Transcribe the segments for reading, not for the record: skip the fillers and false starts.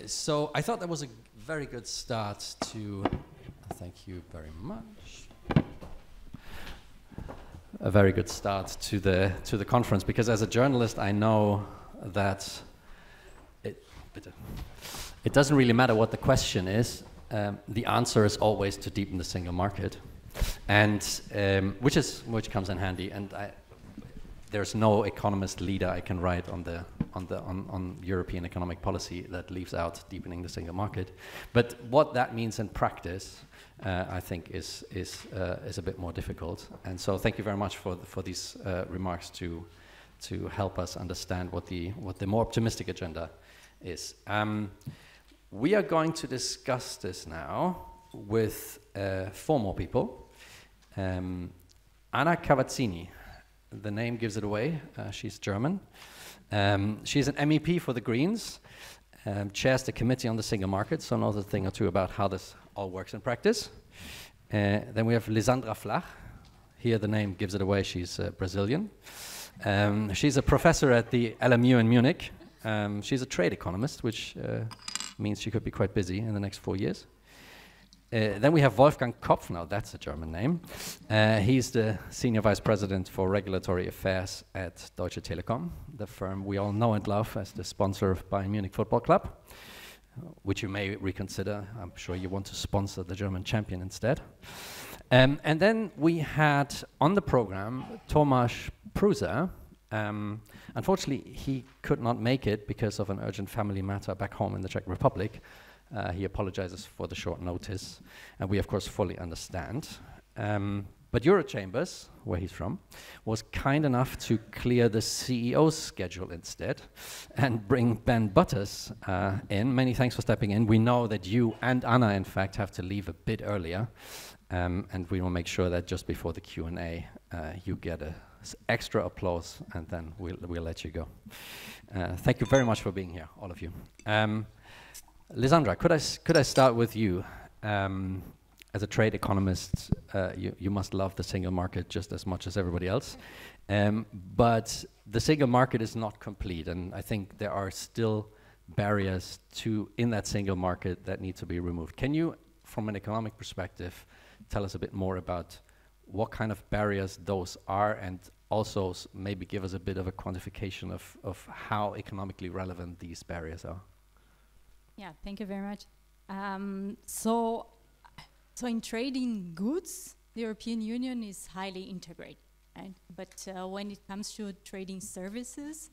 So I thought that was a very good start to, thank you very much. A very good start to the conference, because as a journalist I know that it doesn't really matter what the question is. The answer is always to deepen the single market, and which comes in handy. And there's no economist leader I can write on European economic policy that leaves out deepening the single market. But what that means in practice, I think, is a bit more difficult. And so, thank you very much for these remarks to help us understand what the more optimistic agenda is. We are going to discuss this now with 4 more people. Anna CAVAZZINI. The name gives it away. She's German. She's an MEP for the Greens, chairs the Committee on the Single Market, so knows a thing or two about how this all works in practice. Then we have Lisandra FLACH. Here the name gives it away. She's Brazilian. She's a professor at the LMU in Munich. She's a trade economist, which means she could be quite busy in the next 4 years. Then we have Wolfgang Kopf. Now that's a German name. He's the Senior Vice President for Regulatory Affairs at Deutsche Telekom, the firm we all know and love as the sponsor of Bayern Munich Football Club, which you may reconsider. I'm sure you want to sponsor the German champion instead. And then we had on the program Tomáš Průser. Unfortunately, he could not make it because of an urgent family matter back home in the Czech Republic. He apologizes for the short notice, and we of course fully understand. But Eurochambers, where he's from, was kind enough to clear the CEO's schedule instead and bring Ben Butters in. Many thanks for stepping in. We know that you and Anna, in fact, have to leave a bit earlier, and we will make sure that just before the Q&A you get extra applause, and then we'll let you go. Thank you very much for being here, all of you. Lisandra, could I start with you? As a trade economist, you must love the single market just as much as everybody else. But the single market is not complete, and I think there are still barriers in that single market that need to be removed. Can you, from an economic perspective, tell us a bit more about what kind of barriers those are, and also maybe give us a bit of a quantification of how economically relevant these barriers are? Yeah, thank you very much. So in trading goods, the European Union is highly integrated, right? But when it comes to trading services,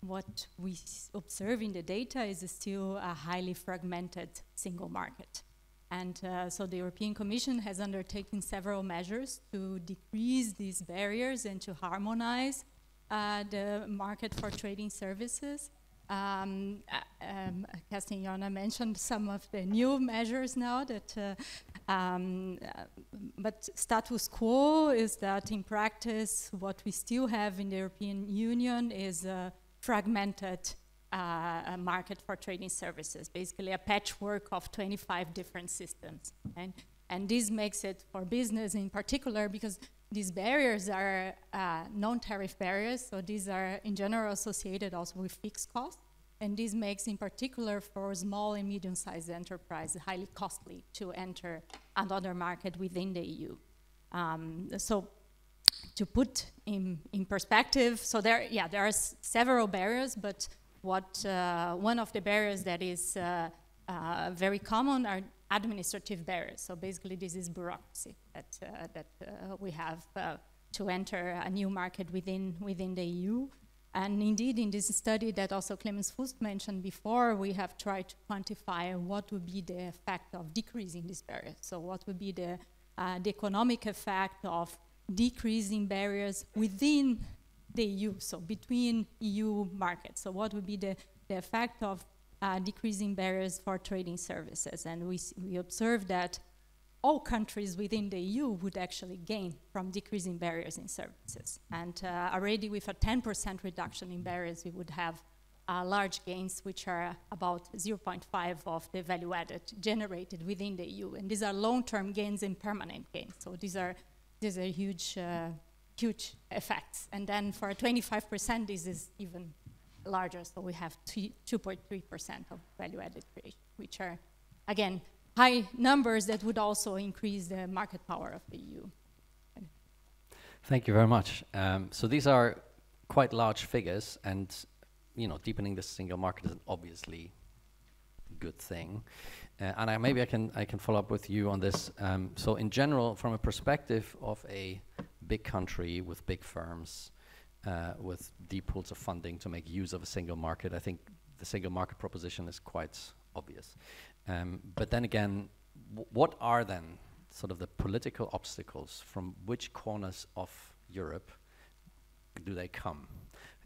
what we observe in the data is still a highly fragmented single market. And so the European Commission has undertaken several measures to decrease these barriers and to harmonize the market for trading services. Castiglione mentioned some of the new measures now that, but status quo is that in practice what we still have in the European Union is a fragmented market for trading services, basically a patchwork of 25 different systems. And this makes it for business in particular, because these barriers are non-tariff barriers, so these are in general associated also with fixed costs, and this makes in particular for small and medium-sized enterprises highly costly to enter another market within the EU. So to put in perspective, so there are several barriers, but one of the barriers that is very common are administrative barriers. So basically this is bureaucracy that we have to enter a new market within the EU. And indeed, in this study that also Clemens Fuß mentioned before, we have tried to quantify what would be the effect of decreasing these barriers. So what would be the economic effect of decreasing barriers within the EU, so between EU markets. So what would be the effect of decreasing barriers for trading services? And we observed that all countries within the EU would actually gain from decreasing barriers in services. And already with a 10% reduction in barriers, we would have large gains, which are about 0.5 of the value added generated within the EU. And these are long-term gains and permanent gains. So these are huge effects. And then for 25%, this is even larger. So we have 2.3% of value-added creation, which are, again, high numbers that would also increase the market power of the EU. Thank you very much. So these are quite large figures, and deepening the single market is an obviously good thing. And maybe I can follow up with you on this. So in general, from a perspective of a big country with big firms, with deep pools of funding to make use of a single market, I think the single market proposition is quite obvious. But then again, what are then sort of the political obstacles? From which corners of Europe do they come,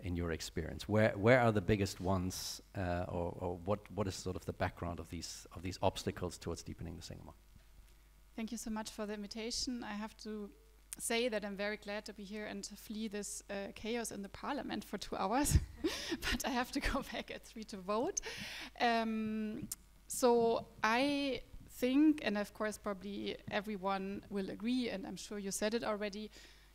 in your experience? Where are the biggest ones, or what is sort of the background of these obstacles towards deepening the single market? Thank you so much for the invitation. I have to say that I'm very glad to be here and to flee this chaos in the parliament for 2 hours, but I have to go back at 3 to vote. So I think, and of course probably everyone will agree, and I'm sure you said it already,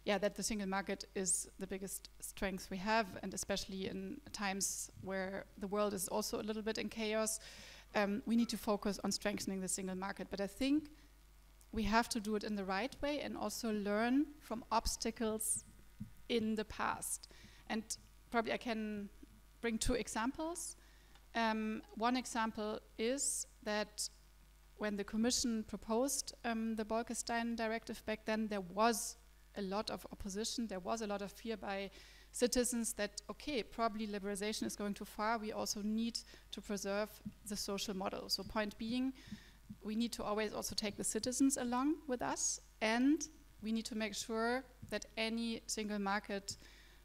that the single market is the biggest strength we have, and especially in times where the world is also a little bit in chaos, we need to focus on strengthening the single market. But I think we have to do it in the right way and also learn from obstacles in the past. And probably I can bring 2 examples. One example is that when the Commission proposed the Bolkestein Directive back then, there was a lot of opposition. There was a lot of fear by citizens that, okay, probably liberalization is going too far. We also need to preserve the social model. So point being, we need to always also take the citizens along with us, and we need to make sure that any single market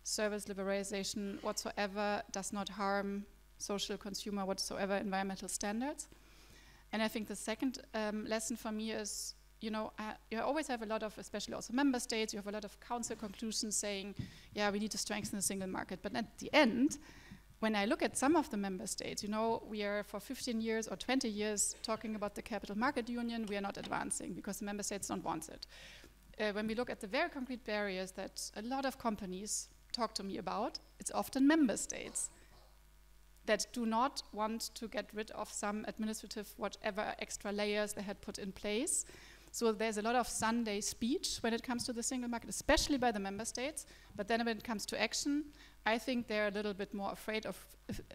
service liberalization whatsoever does not harm social, consumer, whatsoever environmental standards. And I think the second lesson for me is, you always have a lot of, especially also member states, you have a lot of council conclusions saying, we need to strengthen the single market. But at the end, when I look at some of the member states, we are for 15 years or 20 years talking about the capital market union, we are not advancing because the member states don't want it. When we look at the very concrete barriers that a lot of companies talk to me about, it's often member states that do not want to get rid of some administrative, whatever extra layers they had put in place. So there's a lot of Sunday speech when it comes to the single market, especially by the member states. But then when it comes to action, I think they're a little bit more afraid of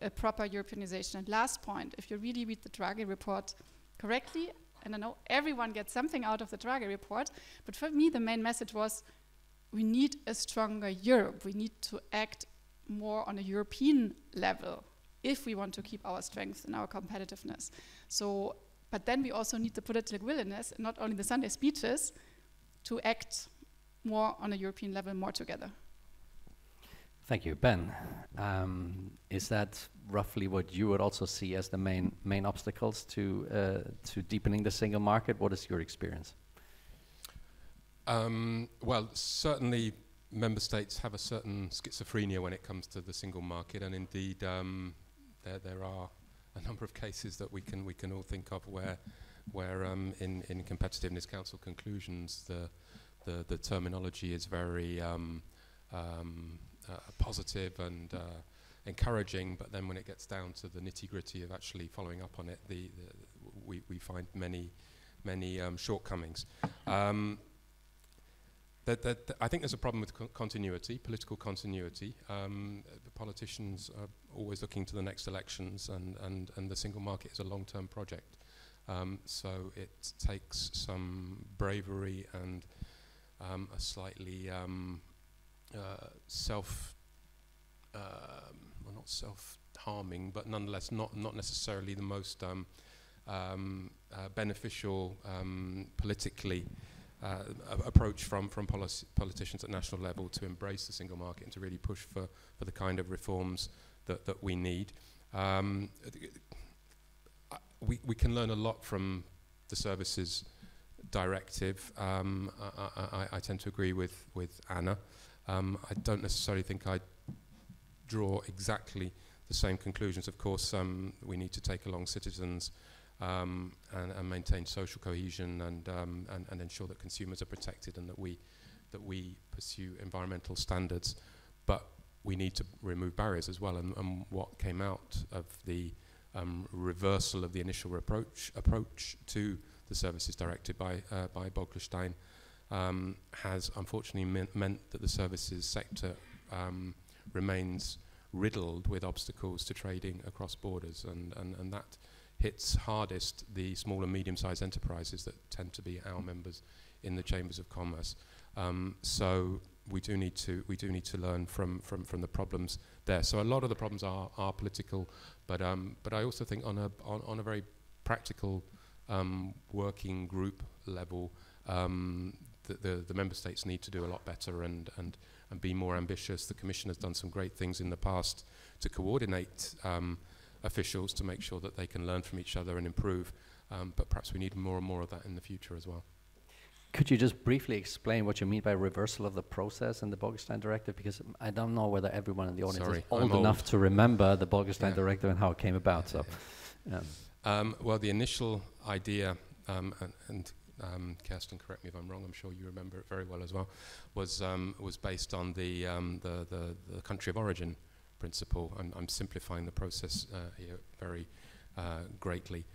a proper Europeanization. And last point, if you really read the Draghi report correctly, and I know everyone gets something out of the Draghi report, but for me the main message was we need a stronger Europe. We need to act more on a European level if we want to keep our strength and our competitiveness. So, but then we also need the political willingness, not only the Sunday speeches, to act more on a European level, more together. Thank you. Ben, is that roughly what you would also see as the main obstacles to deepening the single market? What is your experience? Well, certainly member states have a certain schizophrenia when it comes to the single market, and indeed there are a number of cases that we can all think of where in Competitiveness Council conclusions the terminology is very positive and encouraging, but then when it gets down to the nitty-gritty of actually following up on it, we find many shortcomings. I think there's a problem with continuity, political continuity. The politicians are always looking to the next elections, and the single market is a long-term project. So it takes some bravery and a slightly not self-harming, but nonetheless not necessarily the most beneficial politically approach from politicians at national level to embrace the single market and to really push for the kind of reforms that we need. We can learn a lot from the Services Directive. I tend to agree with Anna. I don't necessarily think I draw exactly the same conclusions. Of course, we need to take along citizens and maintain social cohesion and ensure that consumers are protected and that we pursue environmental standards. But we need to remove barriers as well. And what came out of the reversal of the initial approach to the services directive by Bolkestein has unfortunately meant that the services sector remains riddled with obstacles to trading across borders, and that hits hardest the small and medium-sized enterprises that tend to be our members in the chambers of commerce. So we do need to learn from the problems there. So a lot of the problems are political, but I also think on a very practical working group level, the member states need to do a lot better and be more ambitious. The Commission has done some great things in the past to coordinate officials to make sure that they can learn from each other and improve, but perhaps we need more and more of that in the future as well. Could you just briefly explain what you mean by reversal of the process in the Bolkestein Directive? Because I don't know whether everyone in the audience is old enough to remember the Bolkestein Directive and how it came about. So, well, the initial idea, and Kirsten, correct me if I'm wrong, I'm sure you remember it very well as well, was based on the country of origin principle. I'm simplifying the process here very greatly.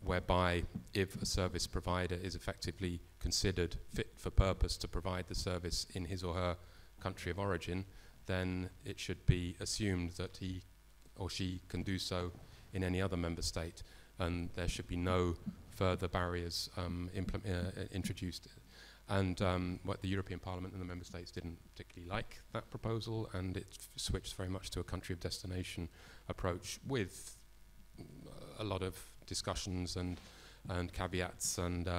Whereby if a service provider is effectively considered fit for purpose to provide the service in his or her country of origin, then it should be assumed that he or she can do so in any other member state, and there should be no further barriers introduced. And what the European Parliament and the member states didn't particularly like that proposal, and it switched very much to a country of destination approach with a lot of discussions and caveats and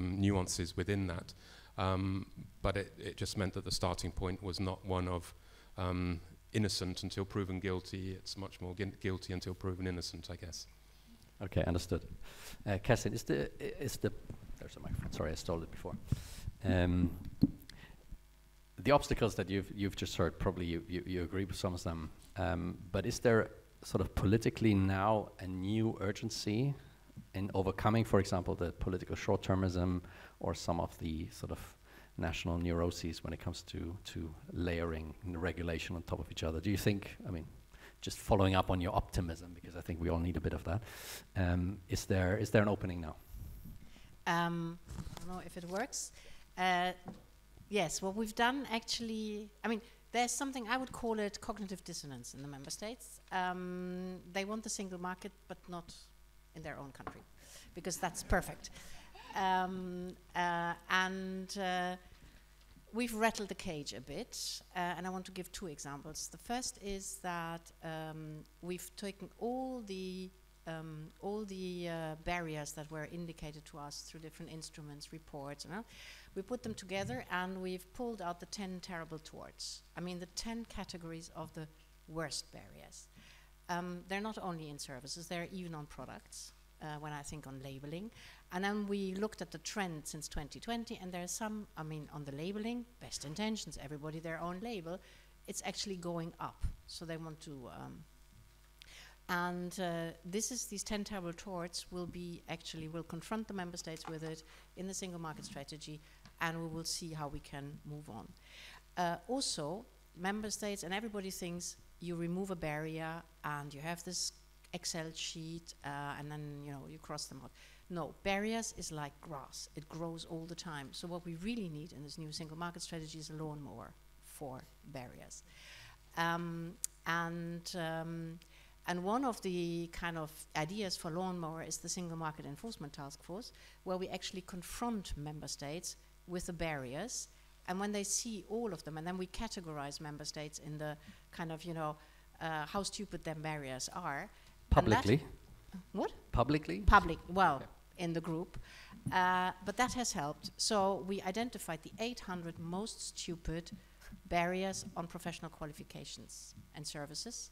nuances within that. But it just meant that the starting point was not one of innocent until proven guilty. It's much more guilty until proven innocent, I guess. Okay, understood. Kerstin, there's a microphone. Sorry, I stole it before. The obstacles that you've just heard, probably you agree with some of them. But is there sort of politically now a new urgency in overcoming, for example, the political short-termism or some of the sort of national neuroses when it comes to layering regulation on top of each other? Do you think, I mean, just following up on your optimism, because I think we all need a bit of that, is there an opening now? I don't know if it works. Yes, what we've done actually, I mean, there's something, I would call it cognitive dissonance in the member states. They want the single market, but not in their own country, because that's perfect. We've rattled the cage a bit, and I want to give two examples. The first is that we've taken all the barriers that were indicated to us through different instruments, reports, we put them together and we've pulled out the 10 terrible torts. I mean, the 10 categories of the worst barriers. They're not only in services, they're even on products, when I think on labeling. And then we looked at the trend since 2020, and there's some, I mean, on the labeling, best intentions, everybody their own label, it's actually going up. So they want to, these 10 terrible torts will confront the member states with it in the single market strategy, and we will see how we can move on. Also, member states and everybody thinks you remove a barrier and you have this Excel sheet and then you cross them out. No, barriers is like grass. It grows all the time. So what we really need in this new single market strategy is a lawnmower for barriers. And one of the kind of ideas for lawnmower is the Single Market Enforcement Task Force, where we actually confront member states with the barriers, and when they see all of them, and then we categorize member states in the kind of, how stupid their barriers are. Publicly? What? Publicly? Public, well, okay. In the group. But that has helped. So we identified the 800 most stupid barriers on professional qualifications and services.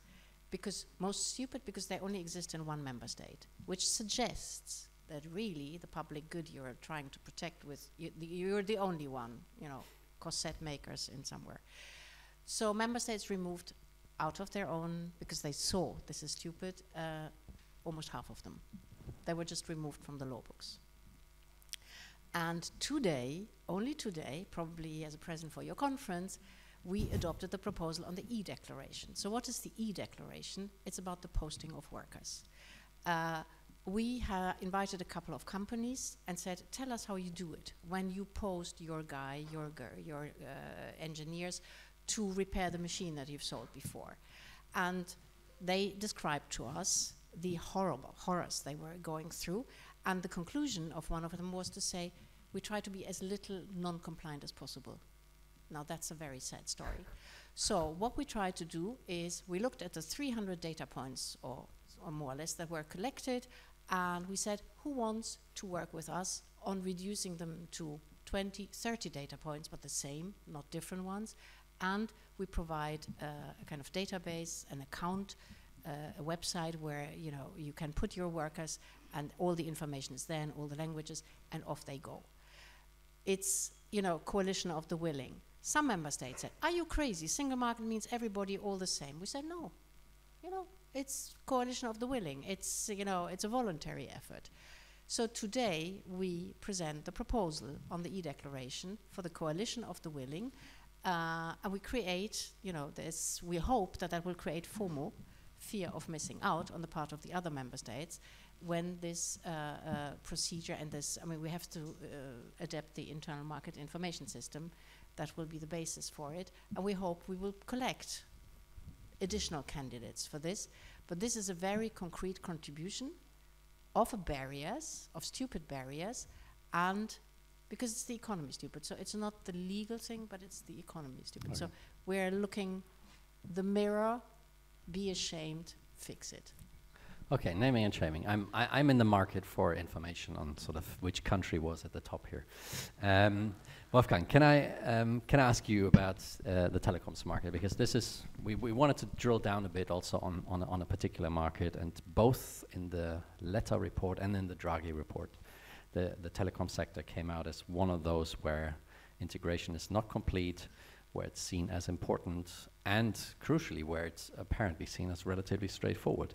Because most stupid because they only exist in one member state, which suggests that really the public good you're trying to protect with, you're the only one, corset makers in somewhere. So member states removed out of their own, because they saw this is stupid, almost half of them. They were just removed from the law books. And today, only today, probably as a present for your conference, we adopted the proposal on the e-declaration. So what is the e-declaration? It's about the posting of workers. We invited a couple of companies and said, tell us how you do it when you post your guy, your girl, your engineers to repair the machine that you've sold before. And they described to us the horrors they were going through, and the conclusion of one of them was to say, we try to be as little non-compliant as possible. Now that's a very sad story. So what we tried to do is we looked at the 300 data points or more or less that were collected, and we said, who wants to work with us on reducing them to 20, 30 data points, but the same, not different ones. And we provide a kind of database, an account, a website where you can put your workers, and all the information is there in all the languages, and off they go. It's coalition of the willing. Some member states said, are you crazy? Single market means everybody all the same. We said, no, it's coalition of the willing. It's it's a voluntary effort. So today we present the proposal on the e-declaration for the coalition of the willing, and we create, this. We hope that will create FOMO, fear of missing out, on the part of the other member states when this procedure and this. I mean, we have to adapt the internal market information system. That will be the basis for it, and we hope we will collect additional candidates for this. But this is a very concrete contribution of barriers, of stupid barriers, and because it's the economy stupid. So it's not the legal thing, but it's the economy stupid. Okay. So we're looking the mirror, be ashamed, fix it. Okay, naming and shaming. I'm in the market for information on sort of which country was at the top here. Wolfgang, can I ask you about the telecoms market, because this is we wanted to drill down a bit also on a particular market, and both in the Letta report and in the Draghi report, the telecom sector came out as one of those where integration is not complete, where it's seen as important, and crucially where it's apparently seen as relatively straightforward.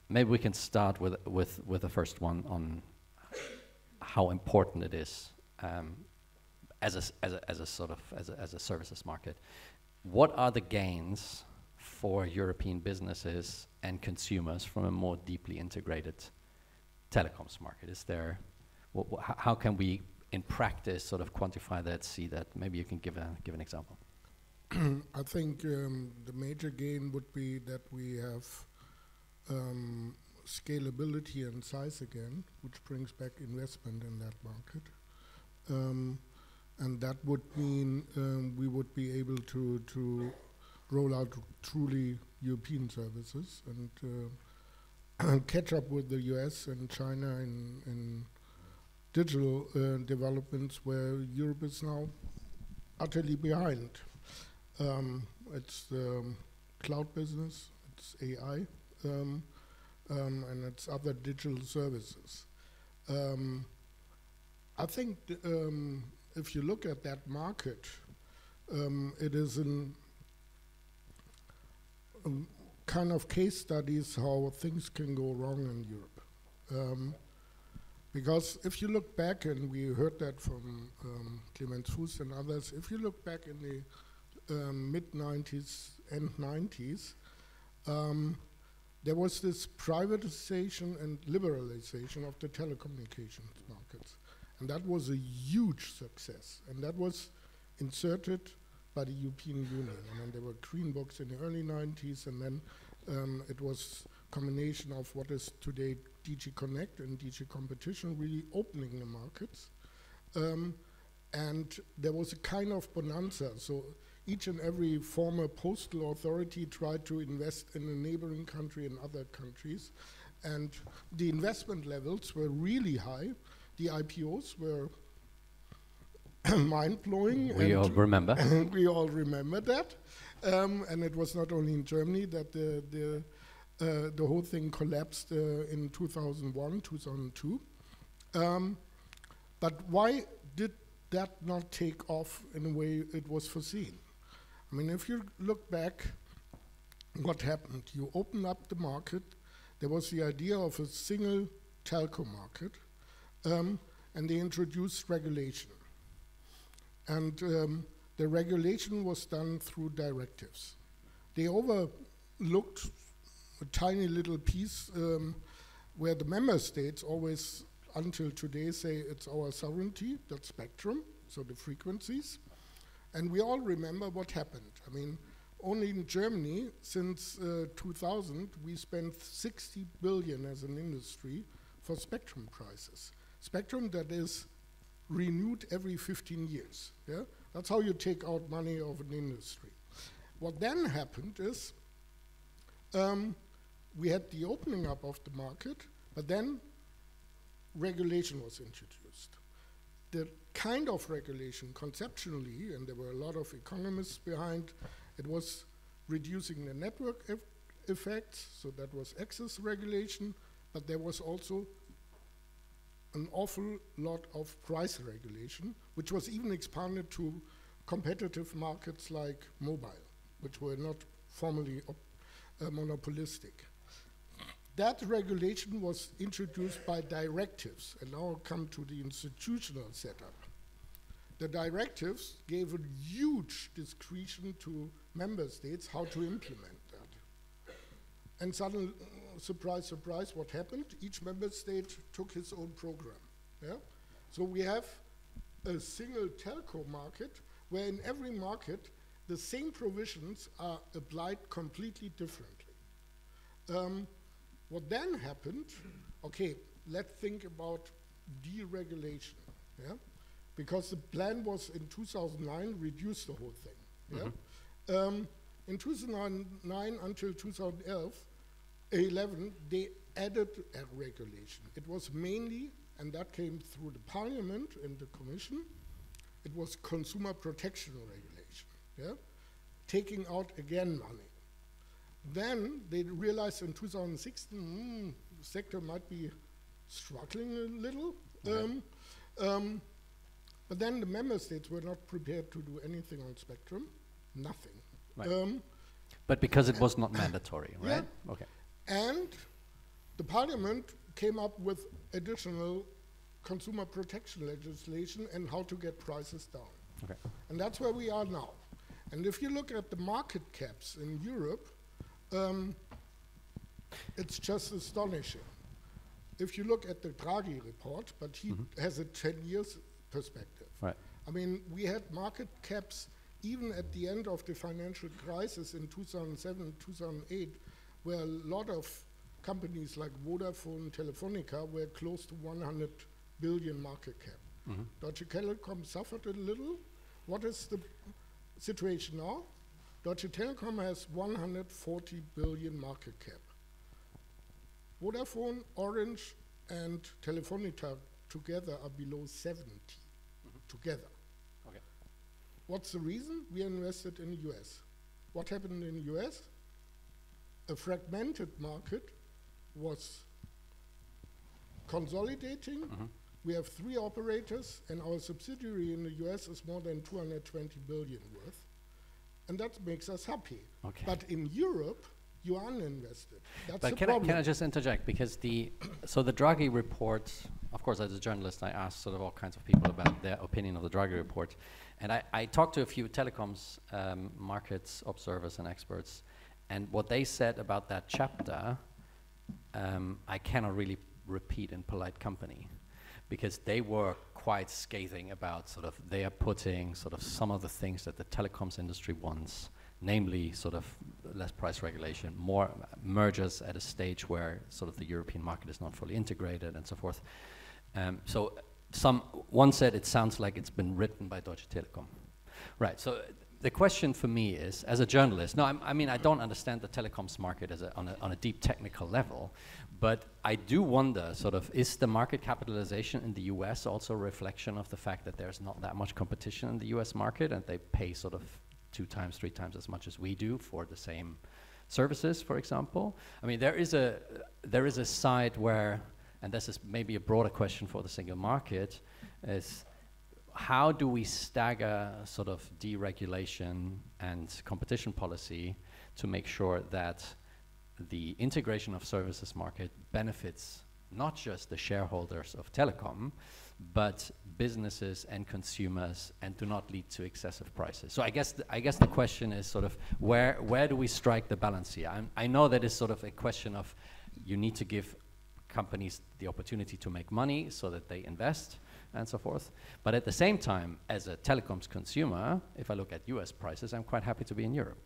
Maybe we can start with the first one on how important it is as a services market. What are the gains for European businesses and consumers from a more deeply integrated telecoms market? Is there how can we in practice sort of quantify that, see that? Maybe you can give an example. I think the major gain would be that we have scalability and size again, which brings back investment in that market. And that would mean we would be able to roll out truly European services and catch up with the US and China in digital developments where Europe is now utterly behind. It's the cloud business, it's AI, and it's other digital services. I think if you look at that market, it is in kind of case studies how things can go wrong in Europe. Because if you look back, and we heard that from Clemens Fuß and others, if you look back in the mid-90s and 90s, there was this privatization and liberalization of the telecommunications markets. And that was a huge success. And that was inserted by the European Union. I mean, there were green books in the early 90s, and then it was a combination of what is today DG Connect and DG Competition really opening the markets. And there was a kind of bonanza. So each and every former postal authority tried to invest in a neighboring country and other countries. And the investment levels were really high. The IPOs were mind-blowing. We all remember. We all remember that. And it was not only in Germany that the whole thing collapsed in 2001, 2002. But why did that not take off in a way it was foreseen? I mean, if you look back, what happened? You opened up the market. There was the idea of a single telco market, and they introduced regulation. And the regulation was done through directives. They overlooked a tiny little piece where the member states always, until today, say it's our sovereignty, that spectrum, so the frequencies. And we all remember what happened. I mean, only in Germany, since 2000, we spent 60 billion as an industry for spectrum prices. Spectrum that is renewed every 15 years. Yeah? That's how you take out money of an industry. What then happened is we had the opening up of the market, but then regulation was introduced. The kind of regulation conceptually, and there were a lot of economists behind, it was reducing the network effects, so that was access regulation, but there was also an awful lot of price regulation, which was even expanded to competitive markets like mobile, which were not formally monopolistic. That regulation was introduced by directives, and now I'll come to the institutional setup. The directives gave a huge discretion to member states how to implement that. And suddenly, surprise, surprise, what happened? Each member state took his own program. Yeah? So we have a single telco market where in every market the same provisions are applied completely differently. What then happened, okay, let's think about deregulation, yeah? Because the plan was in 2009, reduce the whole thing, yeah? In 2009 until 2011, they added a regulation. It was mainly, and that came through the parliament and the commission, it was consumer protection regulation, yeah? Taking out again money. Then they realized in 2016, the sector might be struggling a little. But then the member states were not prepared to do anything on spectrum, nothing. Right. But because it was not mandatory, right? Yeah. Okay. And the parliament came up with additional consumer protection legislation and how to get prices down. Okay. And that's where we are now. And if you look at the market caps in Europe, it's just astonishing. If you look at the Draghi report, but he has a 10 years perspective. Right. I mean, we had market caps even at the end of the financial crisis in 2007, 2008, where a lot of companies like Vodafone, Telefonica were close to 100 billion market cap. Deutsche Telekom suffered a little. What is the situation now? Deutsche Telekom has 140 billion market cap. Vodafone, Orange, and Telefonica together are below 70 together. Okay. What's the reason? We invested in the US. What happened in the US? A fragmented market was consolidating. We have 3 operators, and our subsidiary in the US is more than 220 billion worth. And that makes us happy. Okay. But in Europe, you are uninvested. That's But the problem. can I just interject? Because the Draghi report, of course, as a journalist, I asked sort of all kinds of people about their opinion of the Draghi report. And I talked to a few telecoms markets observers and experts. And what they said about that chapter, I cannot really repeat in polite company. Because they were quite scathing about sort of, they are putting sort of some of the things that the telecoms industry wants, namely sort of less price regulation, more mergers at a stage where sort of the European market is not fully integrated and so forth. So one said it sounds like it's been written by Deutsche Telekom. Right, so the question for me is, as a journalist, no, I mean, I don't understand the telecoms market as on a deep technical level, but I do wonder, sort of, is the market capitalization in the US also a reflection of the fact that there's not that much competition in the US market and they pay sort of 2 times, 3 times as much as we do for the same services, for example? I mean, there is a side where, and this is maybe a broader question for the single market, is how do we stagger sort of deregulation and competition policy to make sure that the integration of services market benefits not just the shareholders of telecom, but businesses and consumers, and do not lead to excessive prices. So I guess the question is sort of where do we strike the balance here? I know that is sort of a question of you need to give companies the opportunity to make money so that they invest and so forth. But at the same time, as a telecoms consumer, if I look at US prices, I'm quite happy to be in Europe.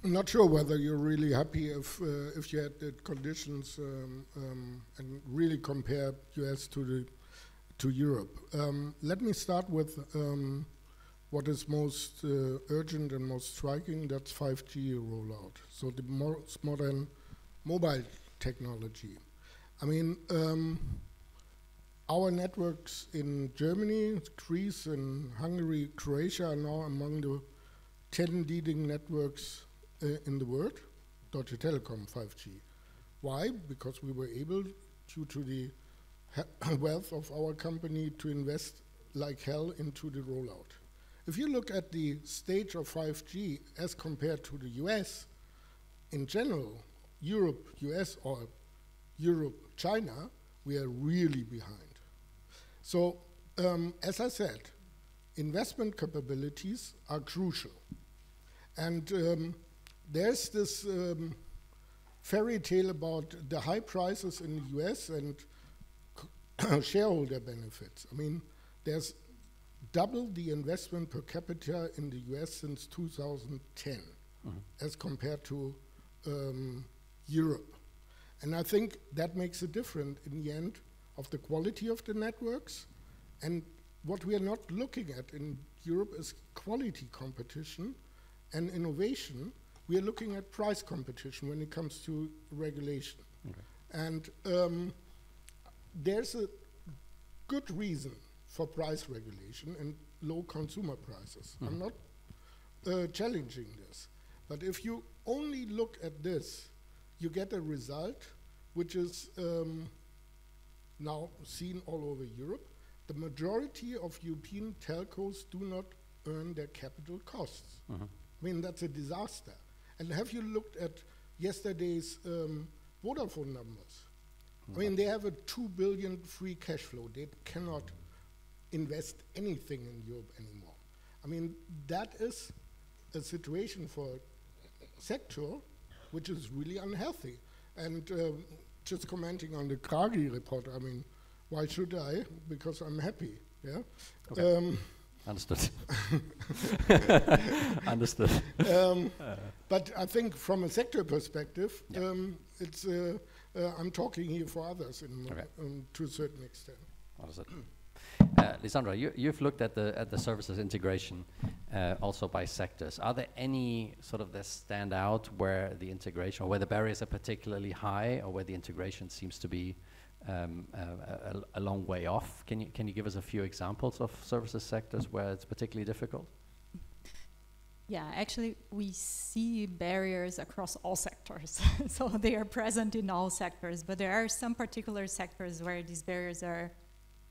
I'm not sure whether you're really happy if you had the conditions and really compare US to Europe. Let me start with what is most urgent and most striking. That's 5G rollout. So the most modern mobile technology. I mean, our networks in Germany, Greece, and Hungary, Croatia are now among the 10 leading networks in the world, Deutsche Telekom 5G. Why? Because we were able, due to the wealth of our company, to invest like hell into the rollout. If you look at the stage of 5G as compared to the US, in general, Europe, US, or Europe, China, we are really behind. So, as I said, investment capabilities are crucial. And there's this fairy tale about the high prices in the US and shareholder benefits. I mean, there's double the investment per capita in the US since 2010 as compared to Europe. And I think that makes a difference in the end of the quality of the networks. And what we are not looking at in Europe is quality competition and innovation. We are looking at price competition when it comes to regulation. Okay. And there's a good reason for price regulation and low consumer prices. I'm not challenging this. But if you only look at this, you get a result which is now seen all over Europe. The majority of European telcos do not earn their capital costs. I mean, that's a disaster. And have you looked at yesterday's Vodafone numbers? I mean, they have a 2 billion free cash flow. They cannot invest anything in Europe anymore. I mean, that is a situation for a sector which is really unhealthy. And just commenting on the Draghi report, I mean, why should I? Because I'm happy, yeah? Okay. Understood. Understood. But I think from a sector perspective, it's I'm talking here for others to a certain extent. Understood. Lisandra, you've looked at the services integration also by sectors. Are there any sort of that stand out where the integration or where the barriers are particularly high, or where the integration seems to be a long way off? Can you give us a few examples of services sectors where it's particularly difficult? Yeah, actually, we see barriers across all sectors. So they are present in all sectors, but there are some particular sectors where these barriers are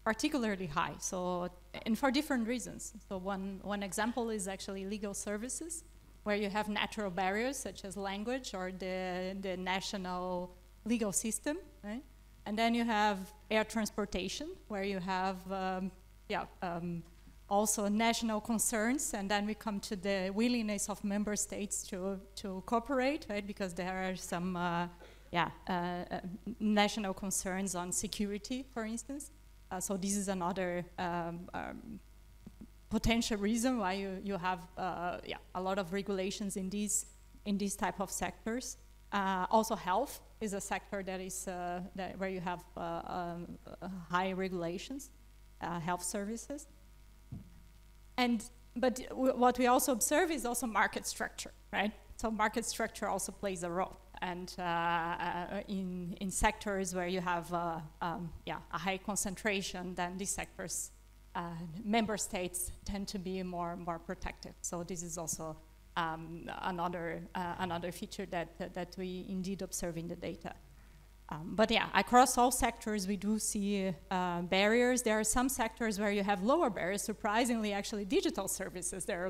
particularly high. So, and for different reasons. So one example is actually legal services, where you have natural barriers such as language or the national legal system, right? And then you have air transportation, where you have also national concerns, and then we come to the willingness of member states to cooperate, right? Because there are some national concerns on security, for instance. So this is another potential reason why you have a lot of regulations in these type of sectors. Also, health is a sector that is where you have high regulations, health services. But what we also observe is also market structure, right? So market structure also plays a role. And in sectors where you have a high concentration, then these sectors, member states tend to be more protective. So this is also another feature that we indeed observe in the data. But yeah, across all sectors we do see barriers. There are some sectors where you have lower barriers. Surprisingly, actually, digital services, there are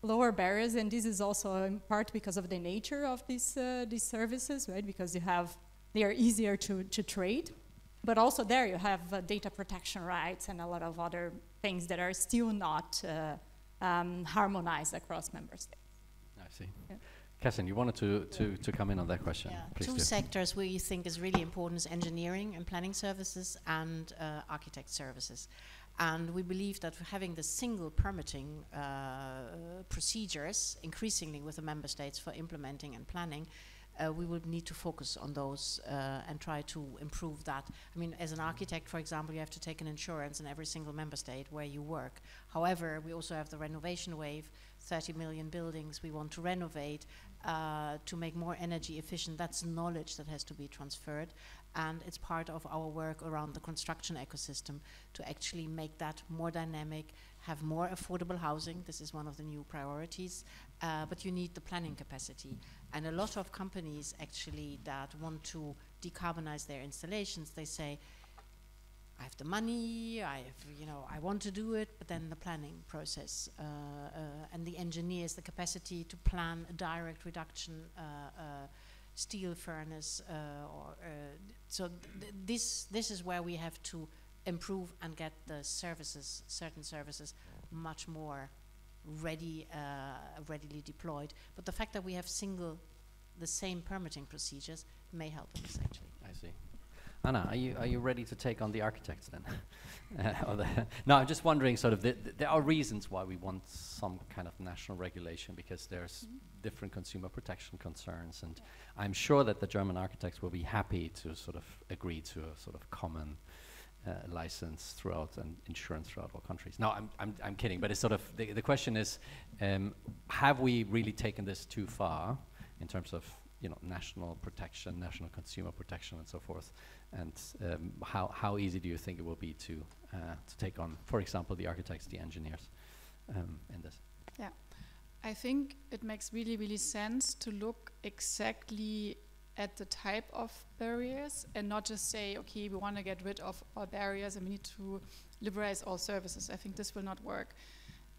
lower barriers, and this is also in part because of the nature of these services, right? Because you have they are easier to trade. But also there you have data protection rights and a lot of other things that are still not harmonized across member states. I see. Yeah. Kerstin, you wanted to come in on that question. Yeah. Please Two do. sectors we think is really important is engineering and planning services and architect services. And we believe that having the single permitting procedures increasingly with the member states for implementing and planning, we will need to focus on those and try to improve that. I mean, as an architect, for example, you have to take an insurance in every single member state where you work. However, we also have the renovation wave, 30 million buildings we want to renovate to make more energy efficient. That's knowledge that has to be transferred. And it's part of our work around the construction ecosystem to actually make that more dynamic, have more affordable housing. This is one of the new priorities. But you need the planning capacity. And a lot of companies actually that want to decarbonize their installations, they say, I have the money, I want to do it, but then the planning process and the engineers, the capacity to plan a direct reduction steel furnace, so this is where we have to improve and get the services, certain services, much more readily deployed. But the fact that we have the same permitting procedures may help us actually. I see. Anna, are you ready to take on the architects then? No, I'm just wondering, sort of, there are reasons why we want some kind of national regulation, because there's different consumer protection concerns, and I'm sure that the German architects will be happy to sort of agree to a sort of common license throughout and insurance throughout all countries. No, I'm kidding, but it's sort of, the question is, have we really taken this too far in terms of, national protection, national consumer protection, and so forth? And how easy do you think it will be to take on, for example, the architects, the engineers in this? Yeah, I think it makes really, really sense to look exactly at the type of barriers and not just say, okay, we want to get rid of all barriers and we need to liberalize all services. I think this will not work.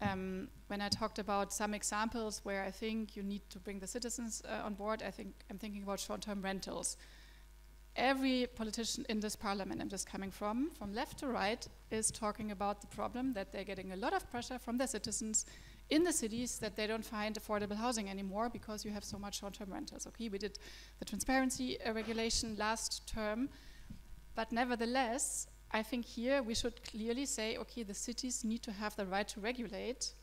When I talked about some examples where I think you need to bring the citizens on board, I'm thinking about short-term rentals. Every politician in this parliament I'm just coming from left to right, is talking about the problem that they're getting a lot of pressure from their citizens in the cities that they don't find affordable housing anymore because you have so much short-term rentals. Okay, we did the transparency regulation last term, but nevertheless, I think here we should clearly say, okay, the cities need to have the right to regulate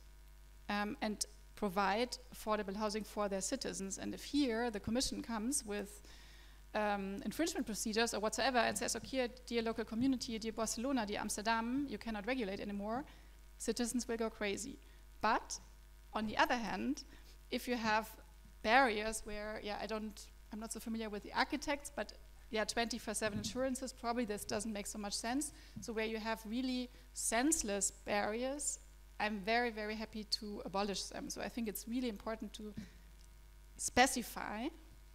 and provide affordable housing for their citizens. And if here the Commission comes with infringement procedures or whatsoever and says, okay, dear local community, dear Barcelona, dear Amsterdam, you cannot regulate anymore, citizens will go crazy. But on the other hand, if you have barriers where, I'm not so familiar with the architects, but 24/7 insurances, probably this doesn't make so much sense. So where you have really senseless barriers, I'm very, very happy to abolish them. So I think it's really important to specify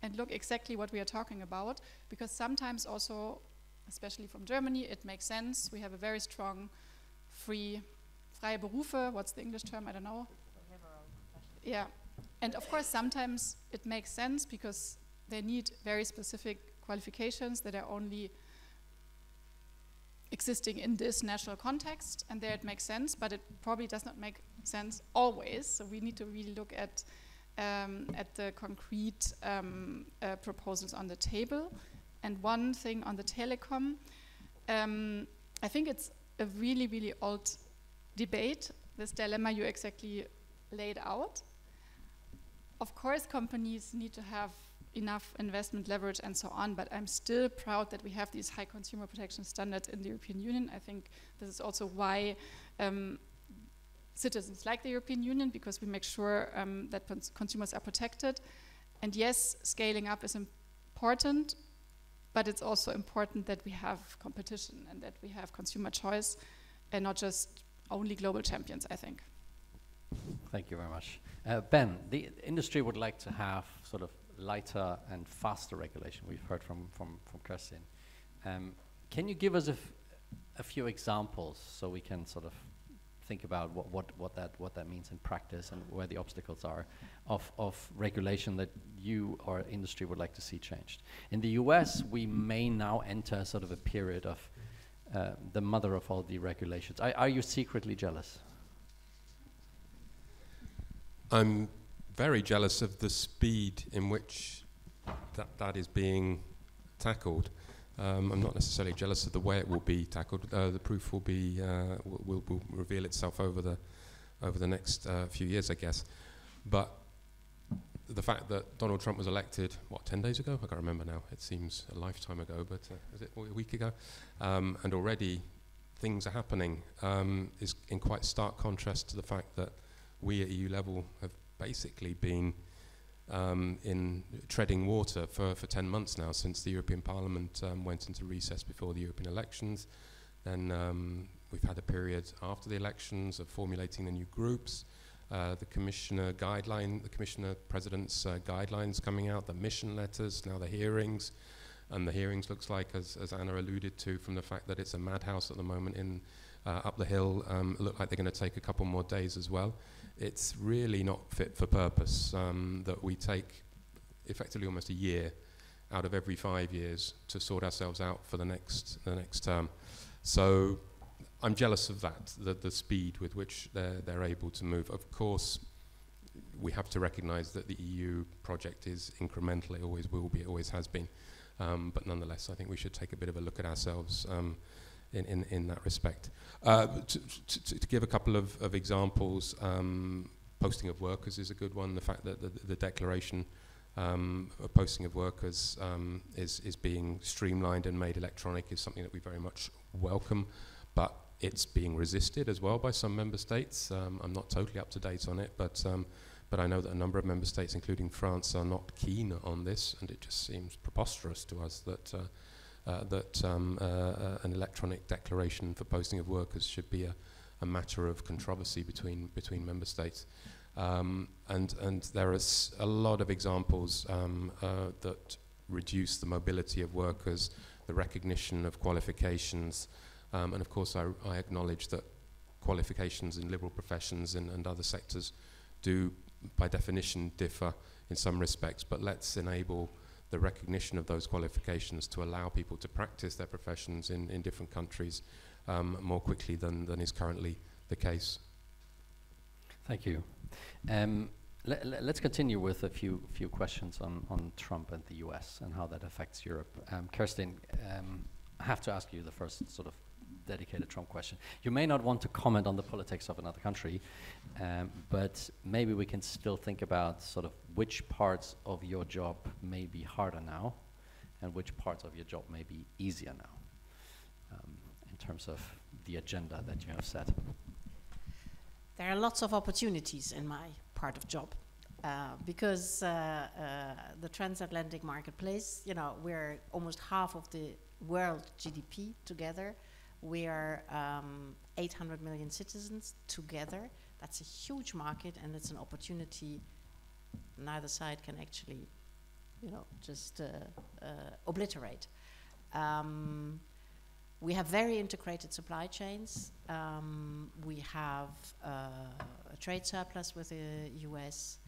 and look exactly what we are talking about, because sometimes also, especially from Germany, it makes sense. We have a very strong freie Berufe, what's the English term, I don't know. Yeah, and of course sometimes it makes sense because they need very specific qualifications that are only existing in this national context, and there it makes sense, but it probably does not make sense always. So we need to really look at the concrete proposals on the table. And one thing on the telecom, I think it's a really, really old debate, this dilemma you exactly laid out. Of course, companies need to have enough investment leverage and so on, but I'm still proud that we have these high consumer protection standards in the European Union. I think this is also why citizens like the European Union, because we make sure that consumers are protected. And yes, scaling up is important, but it's also important that we have competition and that we have consumer choice and not just only global champions, I think. Thank you very much. Ben, the industry would like to have sort of lighter and faster regulation. We've heard from Kerstin. Can you give us a few examples so we can sort of think about what that means in practice and where the obstacles are of regulation that you or industry would like to see changed. In the US, we may now enter sort of a period of the mother of all deregulations. Are you secretly jealous? I'm very jealous of the speed in which that is being tackled. I'm not necessarily jealous of the way it will be tackled. The proof will be will reveal itself over the next few years, I guess. But the fact that Donald Trump was elected, 10 days ago? I can't remember now. It seems a lifetime ago, but was it a week ago? And already things are happening. Is in quite stark contrast to the fact that we at EU level have basically been in treading water for 10 months now, since the European Parliament went into recess before the European elections. Then we've had a period after the elections of formulating the new groups, the Commissioner President's guidelines coming out, the mission letters, now the hearings. And the hearings looks like, as Anna alluded to, from the fact that it's a madhouse at the moment in up the hill, look like they're going to take a couple more days as well. It's really not fit for purpose that we take effectively almost a year out of every 5 years to sort ourselves out for the next term. So I'm jealous of that, the speed with which they're able to move. Of course, we have to recognise that the EU project is incremental. It always will be. It always has been. But nonetheless, I think we should take a bit of a look at ourselves in that respect. To give a couple of examples, posting of workers is a good one. The fact that the declaration of posting of workers is being streamlined and made electronic is something that we very much welcome, but it's being resisted as well by some member states. I'm not totally up to date on it, but I know that a number of member states, including France, are not keen on this, and it just seems preposterous to us that an electronic declaration for posting of workers should be a matter of controversy between member states. And there is a lot of examples that reduce the mobility of workers, the recognition of qualifications, and of course I acknowledge that qualifications in liberal professions and other sectors do by definition differ in some respects, but let's enable the recognition of those qualifications to allow people to practice their professions in different countries more quickly than is currently the case. Thank you. Let's continue with a few questions on Trump and the US and how that affects Europe. Kerstin, I have to ask you the first sort of dedicated Trump question. You may not want to comment on the politics of another country, but maybe we can still think about sort of which parts of your job may be harder now and which parts of your job may be easier now in terms of the agenda that you have set. There are lots of opportunities in my part of job because the transatlantic marketplace, we're almost half of the world GDP together. We are 800 million citizens together. That's a huge market, and it's an opportunity neither side can actually, just obliterate. We have very integrated supply chains. We have a trade surplus with the US.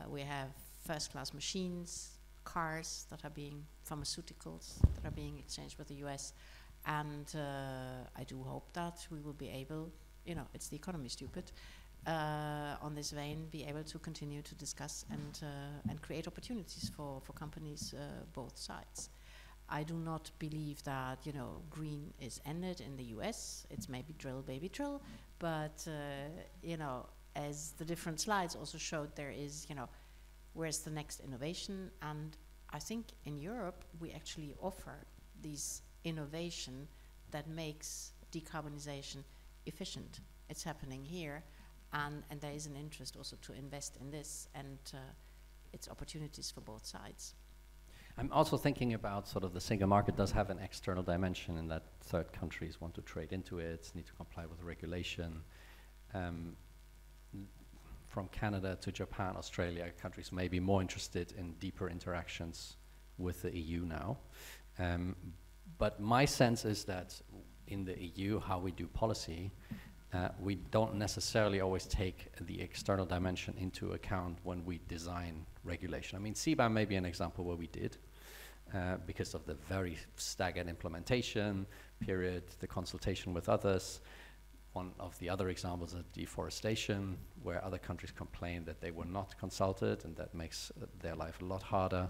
We have first-class machines, cars that are pharmaceuticals that are being exchanged with the US. And I do hope that we will be able, it's the economy, stupid, on this vein, be able to continue to discuss and create opportunities for companies both sides. I do not believe that, green is ended in the US. It's maybe drill, baby drill. But, as the different slides also showed, there is, where's the next innovation? And I think in Europe, we actually offer these innovation that makes decarbonization efficient. It's happening here, and there is an interest also to invest in this, and it's opportunities for both sides. I'm also thinking about sort of the single market does have an external dimension in that third countries want to trade into it, need to comply with regulation. From Canada to Japan, Australia, countries may be more interested in deeper interactions with the EU now. But my sense is that in the EU, how we do policy we don't necessarily always take the external dimension into account when we design regulation. I mean, CBAM may be an example where we did, because of the very staggered implementation period, the consultation with others. One of the other examples is deforestation, where other countries complained that they were not consulted, and that makes their life a lot harder.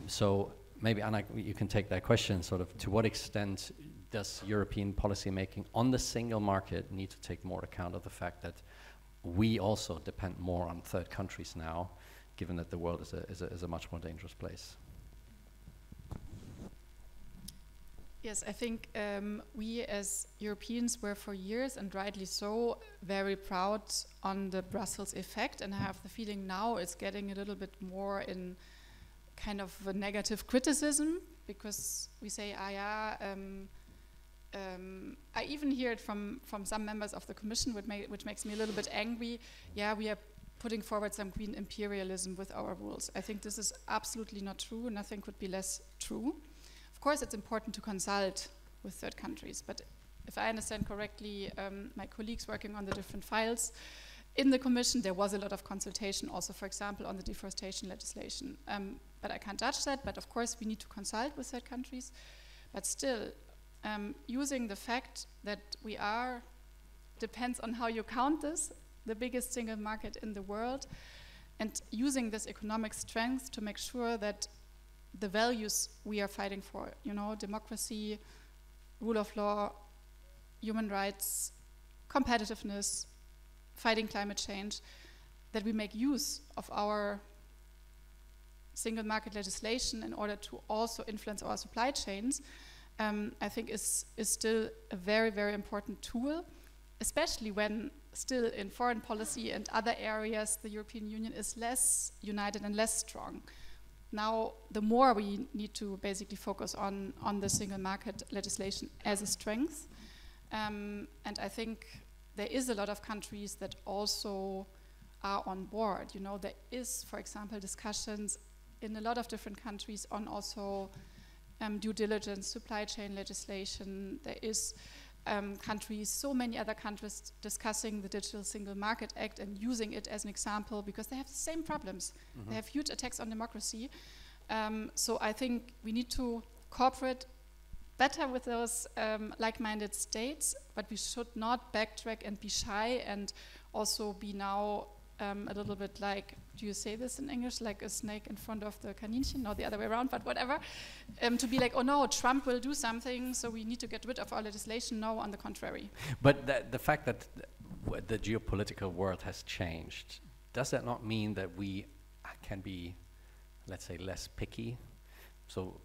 So maybe, Anna, you can take that question, sort of, to what extent does European policy making on the single market need to take more account of the fact that we also depend more on third countries now, given that the world is a much more dangerous place? Yes, I think we as Europeans were for years, and rightly so, very proud on the Brussels effect, and I have the feeling now it's getting a little bit more in kind of a negative criticism, because we say, I even hear it from some members of the Commission, which makes me a little bit angry. Yeah, we are putting forward some green imperialism with our rules. I think this is absolutely not true. Nothing could be less true. Of course, it's important to consult with third countries, but if I understand correctly, my colleagues working on the different files in the Commission, there was a lot of consultation also, for example, on the deforestation legislation. But I can't judge that, but of course we need to consult with third countries. But still, using the fact that we are, depends on how you count this, the biggest single market in the world, and using this economic strength to make sure that the values we are fighting for, you know, democracy, rule of law, human rights, competitiveness, fighting climate change, that we make use of our single market legislation in order to also influence our supply chains, I think is still a very, very important tool, especially when still in foreign policy and other areas the European Union is less united and less strong. Now, the more we need to basically focus on the single market legislation as a strength. And I think there is a lot of countries that also are on board. You know, there is, for example, discussions in a lot of different countries on also due diligence, supply chain legislation. There is countries, so many other countries discussing the Digital Single Market Act and using it as an example because they have the same problems. Mm-hmm. They have huge attacks on democracy. So I think we need to cooperate better with those like-minded states, but we should not backtrack and be shy and also be now a little bit like, do you say this in English, like a snake in front of the Kaninchen, or the other way around, but whatever, to be like, oh no, Trump will do something, so we need to get rid of our legislation. No, on the contrary. But the fact that the geopolitical world has changed, does that not mean that we can be, let's say, less picky? So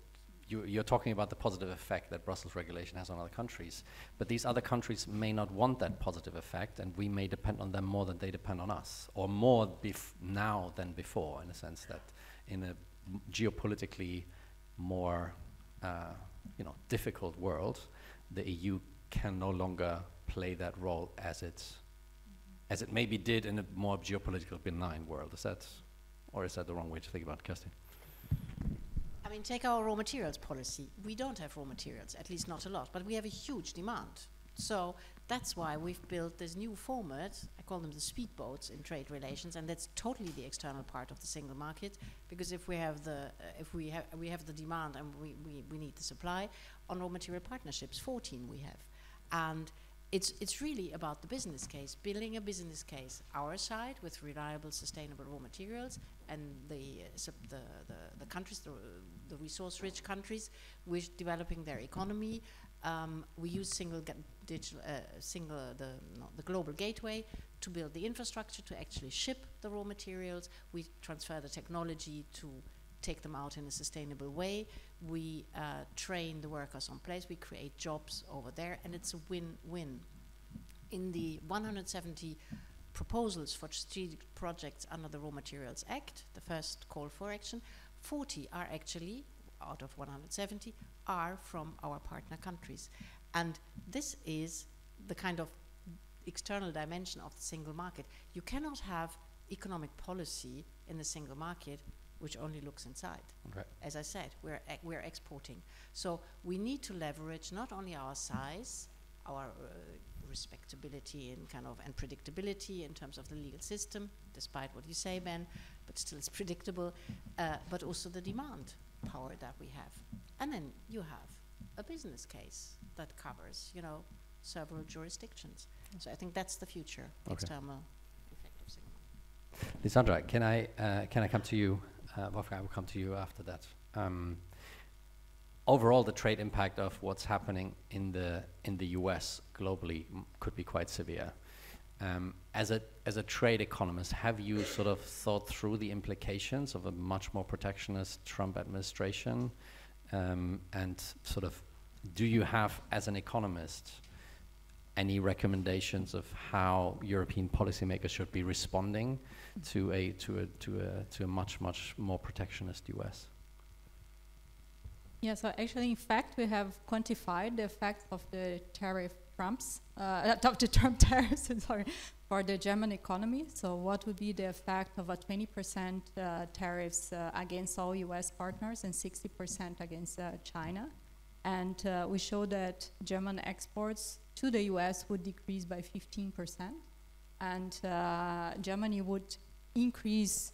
you're talking about the positive effect that Brussels regulation has on other countries, but these other countries may not want that positive effect, and we may depend on them more than they depend on us, or more now than before, in a sense that in a geopolitically more difficult world, the EU can no longer play that role as it maybe did in a more geopolitical benign world. Is that the wrong way to think about it, Kerstin? I mean, take our raw materials policy. We don't have raw materials, at least not a lot, but we have a huge demand. So that's why we've built this new format. I call them the speedboats in trade relations, and that's totally the external part of the single market. Because if we have the demand and we need the supply, on raw material partnerships, 14 we have, and it's really about the business case, building a business case our side with reliable, sustainable raw materials, and the countries, the resource-rich countries, with developing their economy. We use the global gateway to build the infrastructure to actually ship the raw materials. We transfer the technology to take them out in a sustainable way. We train the workers on place. We create jobs over there, and it's a win-win. In the 170 proposals for strategic projects under the Raw Materials Act, the first call for action, 40 are actually, out of 170, are from our partner countries. And this is the kind of external dimension of the single market. You cannot have economic policy in the single market which only looks inside. Okay. As I said, we're exporting. So we need to leverage not only our size, our respectability and and predictability in terms of the legal system, despite what you say, Ben, but still it's predictable, but also the demand power that we have. And then you have a business case that covers, several jurisdictions. So I think that's the future, external effective single market. Lisandra, can I come to you? Wolfgang, I will come to you after that. Overall, the trade impact of what's happening in the US globally could be quite severe. As a trade economist, have you sort of thought through the implications of a much more protectionist Trump administration? And sort of, do you have, as an economist, any recommendations of how European policymakers should be responding to a much more protectionist US? Yeah, so actually, in fact, we have quantified the effect of the Trump tariffs, sorry, for the German economy. So what would be the effect of a 20% tariffs against all US partners and 60% against China? And we show that German exports to the US would decrease by 15%, and Germany would increase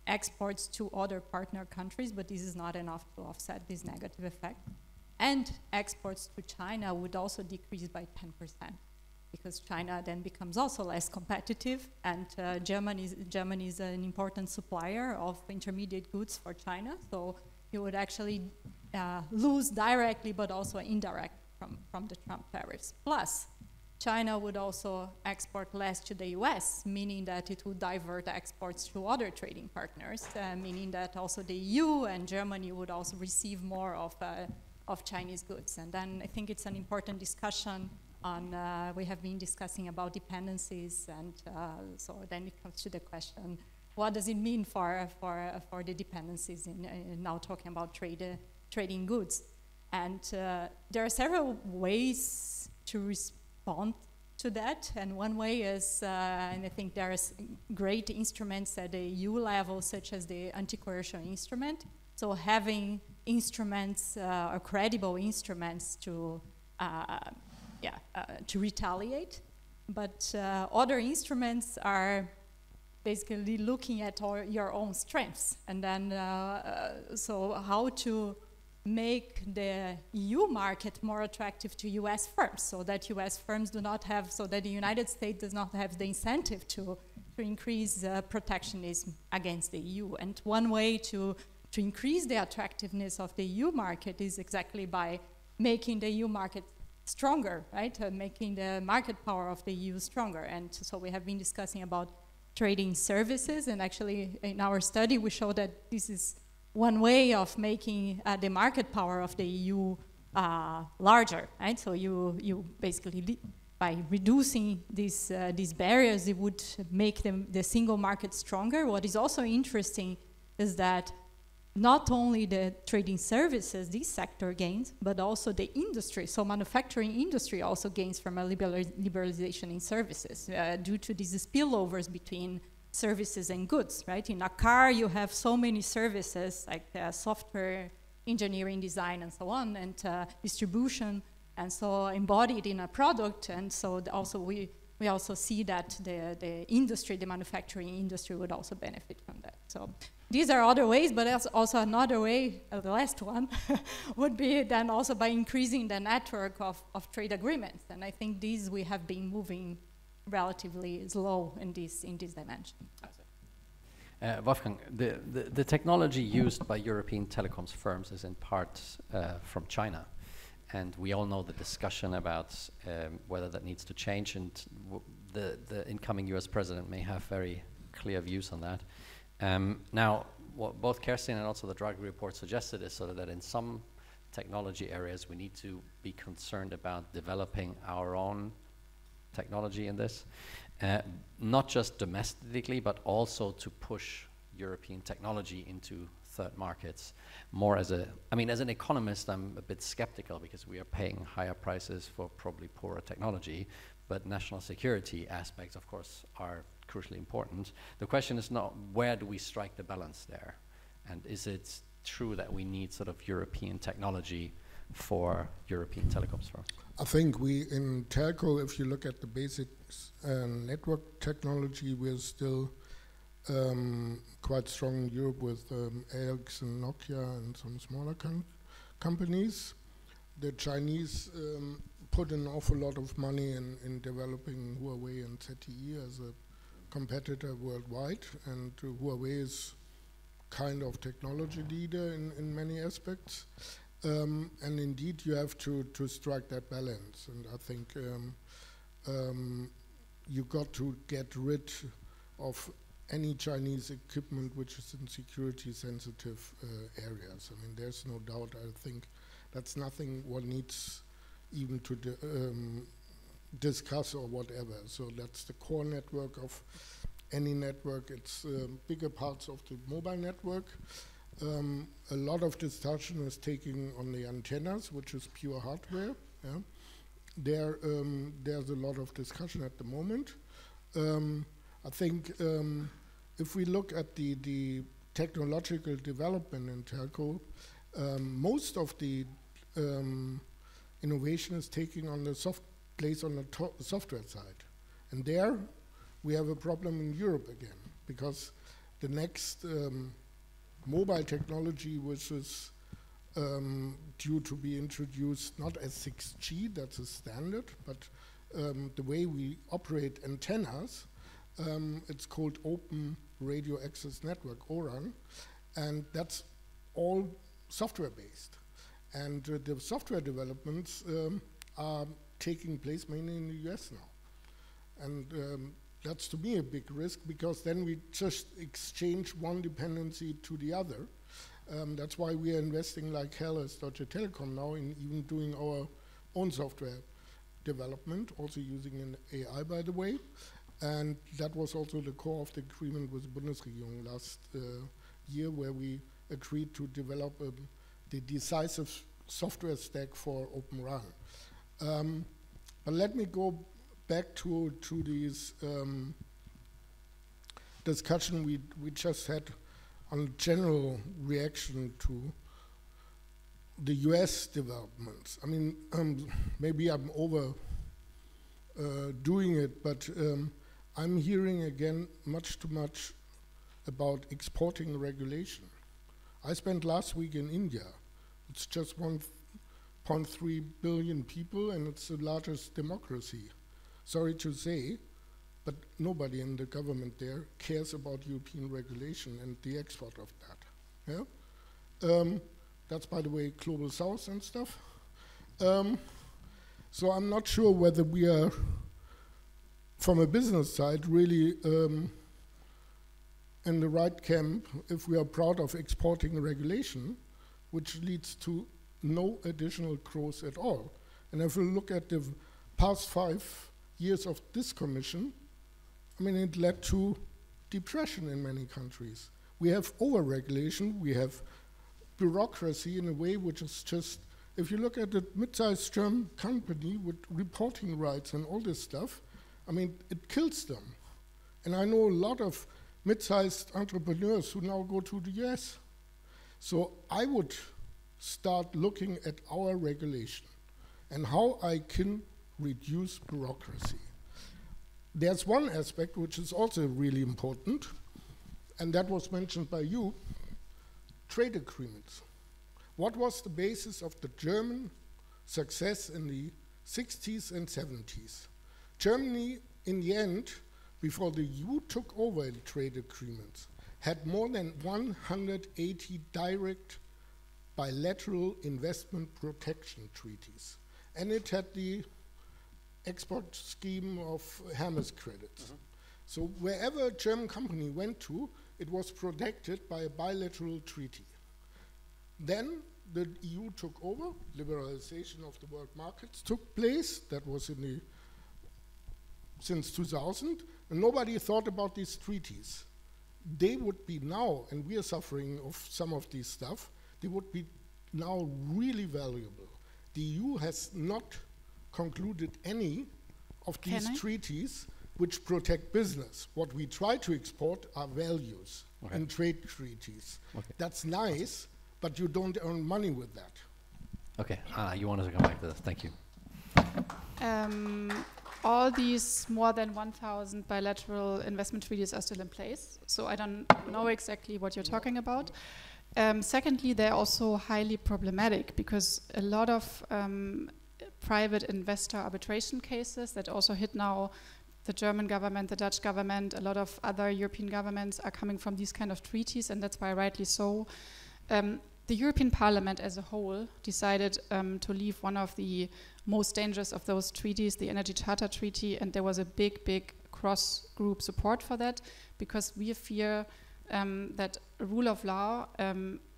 exports to other partner countries, but this is not enough to offset this negative effect. And exports to China would also decrease by 10%, because China then becomes also less competitive, and Germany is an important supplier of intermediate goods for China, so you would actually lose directly but also indirectly from the Trump tariffs. Plus, China would also export less to the US, meaning that it would divert exports to other trading partners, meaning that also the EU and Germany would also receive more of Chinese goods. And then I think it's an important discussion on, we have been discussing about dependencies, and so then it comes to the question, what does it mean for the dependencies in now talking about trading goods? And there are several ways to respond to that, and one way is, and I think there's great instruments at the EU level, such as the anti-coercion instrument, so having instruments or credible instruments to retaliate, but other instruments are basically looking at your own strengths, and then so how to make the EU market more attractive to US firms, so that US firms do not have, so that the United States does not have the incentive to increase protectionism against the EU. And one way to increase the attractiveness of the EU market is exactly by making the EU market stronger, right? Making the market power of the EU stronger. And so we have been discussing about trading services, and actually in our study we show that this is one way of making the market power of the EU larger, right? So you basically, by reducing these barriers, it would make the single market stronger. What is also interesting is that not only the trading services, this sector gains, but also the industry. So manufacturing industry also gains from a liberalization in services due to these spillovers between services and goods, right? In a car, you have so many services like software, engineering, design, and so on, and distribution, and so embodied in a product. And so also we also see that the industry, the manufacturing industry, would also benefit from that. So these are other ways, but there's also another way, the last one, would be then also by increasing the network of trade agreements. And I think these we have been moving relatively slow in this dimension. Wolfgang, the technology used by European telecoms firms is in part from China, and we all know the discussion about whether that needs to change, and the incoming US president may have very clear views on that. Now, what both Kerstin and also the Draghi report suggested is sort of that in some technology areas we need to be concerned about developing our own technology in this, not just domestically, but also to push European technology into third markets. More as an economist, I'm a bit skeptical because we are paying higher prices for probably poorer technology, but national security aspects, of course, are crucially important. The question is not where do we strike the balance there, and is it true that we need sort of European technology for European telecoms firms? I think we, in telco, if you look at the basic network technology, we're still quite strong in Europe with Ericsson, Nokia, and some smaller companies. The Chinese put an awful lot of money in developing Huawei and ZTE as a competitor worldwide, and Huawei is kind of technology leader in many aspects. And indeed, you have to strike that balance. And I think you got to get rid of any Chinese equipment which is in security-sensitive areas. I mean, there's no doubt. I think that's nothing one needs even to discuss or whatever. So that's the core network of any network. It's bigger parts of the mobile network. A lot of discussion is taking on the antennas, which is pure hardware. Yeah. There's a lot of discussion at the moment. I think if we look at the technological development in telco, most of the innovation is taking on the place on the software side. And there we have a problem in Europe again, because the next mobile technology, which is due to be introduced not as 6G, that's a standard, but the way we operate antennas, it's called Open Radio Access Network, ORAN, and that's all software-based. And the software developments are taking place mainly in the US now. And that's to me a big risk, because then we just exchange one dependency to the other. That's why we are investing like hell as Deutsche Telekom now in even doing our own software development, also using an AI, by the way. And that was also the core of the agreement with the Bundesregierung last year, where we agreed to develop the decisive software stack for Open RAN. But let me go back to this discussion we just had on general reaction to the US developments. I mean, maybe I'm over doing it, but I'm hearing again much too much about exporting regulation. I spent last week in India. It's just 1.3 billion people, and it's the largest democracy. Sorry to say, but nobody in the government there cares about European regulation and the export of that. Yeah? That's, by the way, Global South and stuff. So I'm not sure whether we are, from a business side, really in the right camp if we are proud of exporting regulation, which leads to no additional growth at all. And if we look at the past 5 years of this commission, I mean, it led to depression in many countries. We have over-regulation, we have bureaucracy in a way which is just, if you look at a mid-sized German company with reporting rights and all this stuff, I mean, it kills them. And I know a lot of mid-sized entrepreneurs who now go to the US. So I would start looking at our regulation and how I can reduce bureaucracy. There's one aspect which is also really important, and that was mentioned by you, trade agreements. What was the basis of the German success in the 60s and 70s? Germany, in the end, before the EU took over in trade agreements, had more than 180 direct bilateral investment protection treaties. And it had the export scheme of Hermes credits. So wherever a German company went to, it was protected by a bilateral treaty. Then the EU took over, liberalization of the world markets took place, that was since 2000, and nobody thought about these treaties. They would be now, and we are suffering of some of this stuff, they would be now really valuable. The EU has not concluded any of these treaties which protect business. What we try to export are values and trade treaties. That's nice, but you don't earn money with that. Okay, you wanted to come back to this. Thank you. All these more than 1,000 bilateral investment treaties are still in place, so I don't know exactly what you're talking about. Secondly, they're also highly problematic because a lot of private investor arbitration cases that also hit now the German government, the Dutch government, a lot of other European governments are coming from these kind of treaties, and that's why, rightly so, the European Parliament as a whole decided to leave one of the most dangerous of those treaties, the Energy Charter Treaty, and there was a big cross-group support for that because we fear that rule of law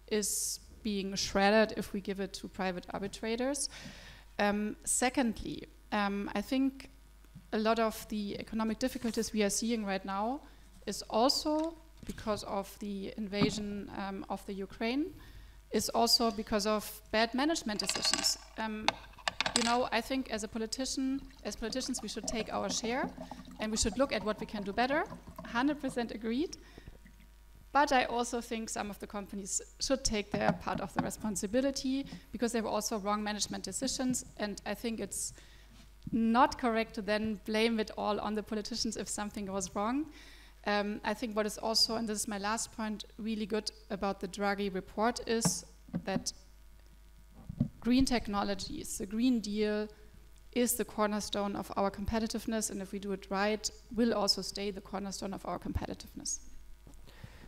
is being shredded if we give it to private arbitrators. Secondly, I think a lot of the economic difficulties we are seeing right now is also because of the invasion of the Ukraine, is also because of bad management decisions. You know, I think as politicians, we should take our share and we should look at what we can do better. 100% agreed. But I also think some of the companies should take their part of the responsibility because there were also wrong management decisions. And I think it's not correct to then blame it all on the politicians if something was wrong. I think what is also, and this is my last point, really good about the Draghi report is that green technologies, the Green Deal, is the cornerstone of our competitiveness, and if we do it right, will also stay the cornerstone of our competitiveness.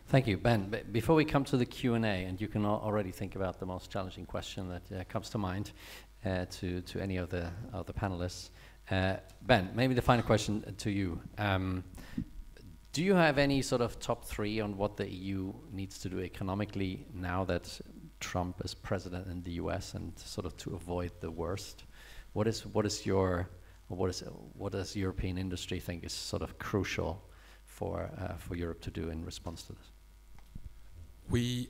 Thank you, Ben. Before we come to the Q&A, and you can already think about the most challenging question that comes to mind to any of the panelists. Ben, maybe the final question to you. Do you have any sort of top three on what the EU needs to do economically now that Trump is president in the US, and sort of to avoid the worst? What does European industry think is sort of crucial for Europe to do in response to this? We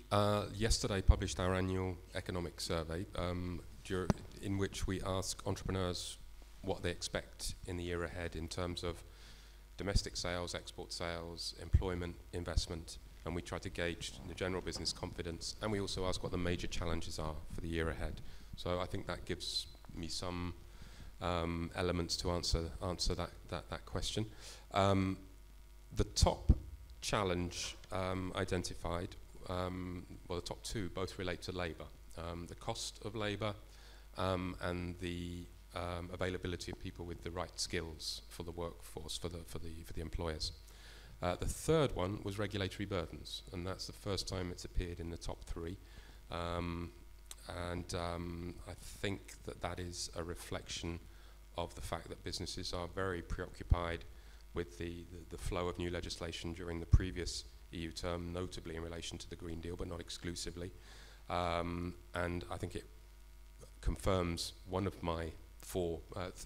yesterday published our annual economic survey in which we ask entrepreneurs what they expect in the year ahead in terms of domestic sales, export sales, employment, investment, and we try to gauge the general business confidence, and we also ask what the major challenges are for the year ahead. So I think that gives me some elements to answer that question. The top challenge identified, well, the top two both relate to labour, the cost of labour and the availability of people with the right skills for the workforce, for the employers. The third one was regulatory burdens, and that's the first time it's appeared in the top three. I think that is a reflection of the fact that businesses are very preoccupied with the flow of new legislation during the previous EU term, notably in relation to the Green Deal, but not exclusively. And I think it confirms one of my four,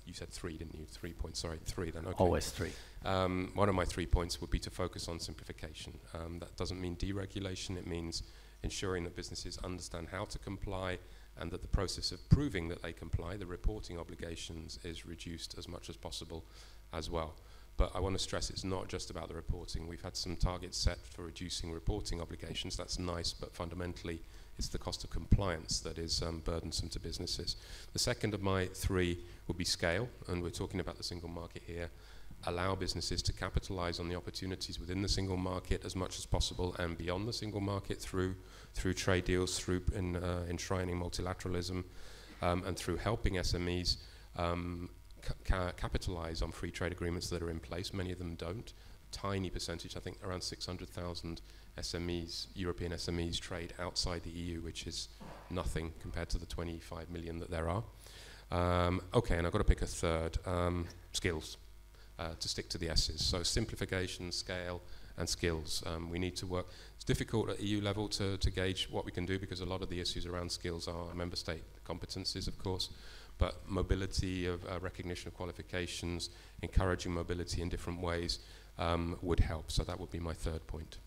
you said three, didn't you? 3 points, sorry, three then, okay. Always three. One of my 3 points would be to focus on simplification. That doesn't mean deregulation, it means ensuring that businesses understand how to comply and that the process of proving that they comply, the reporting obligations, is reduced as much as possible as well. But I want to stress it's not just about the reporting. We've had some targets set for reducing reporting obligations. That's nice, but fundamentally it's the cost of compliance that is burdensome to businesses. The second of my three would be scale, and we're talking about the single market here. Allow businesses to capitalize on the opportunities within the single market as much as possible and beyond the single market through trade deals, through enshrining multilateralism, and through helping SMEs capitalize on free trade agreements that are in place. Many of them don't. Tiny percentage, I think around 600,000 SMEs, European SMEs, trade outside the EU, which is nothing compared to the 25 million that there are. Okay, and I've got to pick a third. Skills, to stick to the S's. So simplification, scale, and skills. We need to work. It's difficult at EU level to gauge what we can do because a lot of the issues around skills are member state competencies, of course. But mobility of recognition of qualifications, encouraging mobility in different ways would help. So that would be my third point.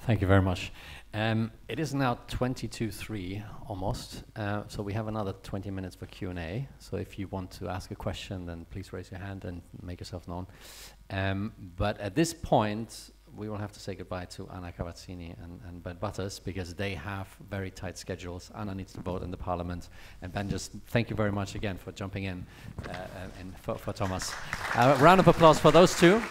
Thank you very much. It is now 22:03 almost, so we have another 20 minutes for Q&A. So if you want to ask a question, then please raise your hand and make yourself known. But at this point, we will have to say goodbye to Anna CAVAZZINI and Ben Butters because they have very tight schedules. Anna needs to vote in the Parliament, and Ben, just thank you very much again for jumping in, and for Thomas. Round of applause for those two.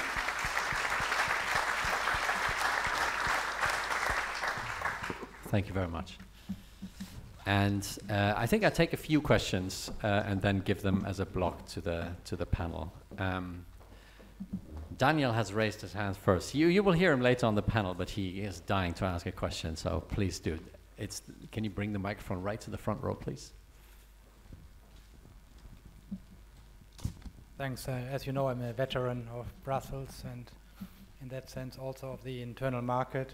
Thank you very much. And I think I take a few questions and then give them as a block to the panel. Daniel has raised his hand first. You will hear him later on the panel, but he is dying to ask a question, so please do. Can you bring the microphone right to the front row, please? Thanks. As you know, I'm a veteran of Brussels and in that sense also of the internal market.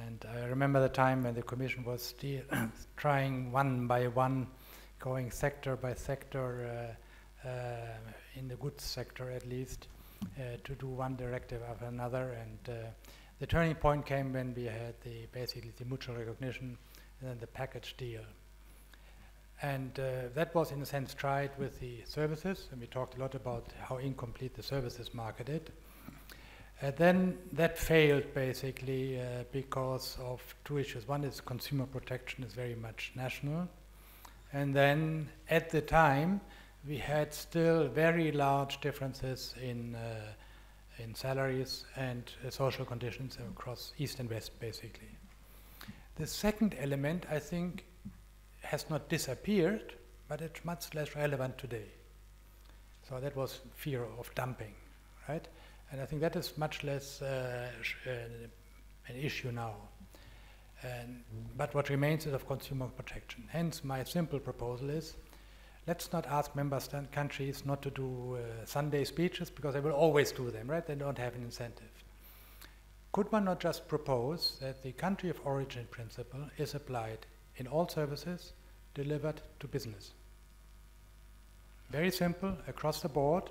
And I remember the time when the Commission was trying one by one, going sector by sector, in the goods sector at least, to do one directive after another. And the turning point came when we had basically the mutual recognition and then the package deal. And that was in a sense tried with the services, and we talked a lot about how incomplete the services market is. Then that failed basically because of two issues. One is consumer protection is very much national. And then at the time, we had still very large differences in salaries and social conditions across East and West, basically. The second element, I think, has not disappeared, but it's much less relevant today. So that was fear of dumping, right? And I think that is much less an issue now. But what remains is of consumer protection. Hence, my simple proposal is, let's not ask member countries not to do Sunday speeches, because they will always do them, right? They don't have an incentive. Could one not just propose that the country of origin principle is applied in all services delivered to business? Very simple, across the board.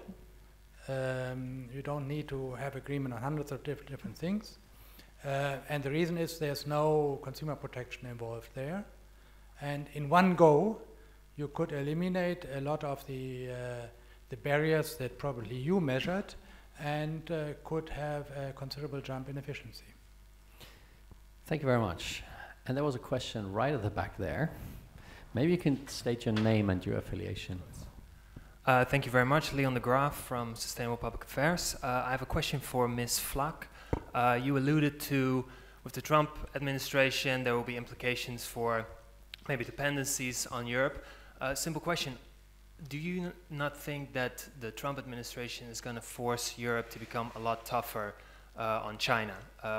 You don't need to have agreement on hundreds of different things. And the reason is there's no consumer protection involved there. And in one go, you could eliminate a lot of the barriers that probably you measured and could have a considerable jump in efficiency. Thank you very much. And there was a question right at the back there. Maybe you can state your name and your affiliation. Thank you very much. Leon de Graaf from Sustainable Public Affairs. I have a question for Ms. FLACH. You alluded to, with the Trump administration, there will be implications for maybe dependencies on Europe. Simple question. Do you not think that the Trump administration is going to force Europe to become a lot tougher on China?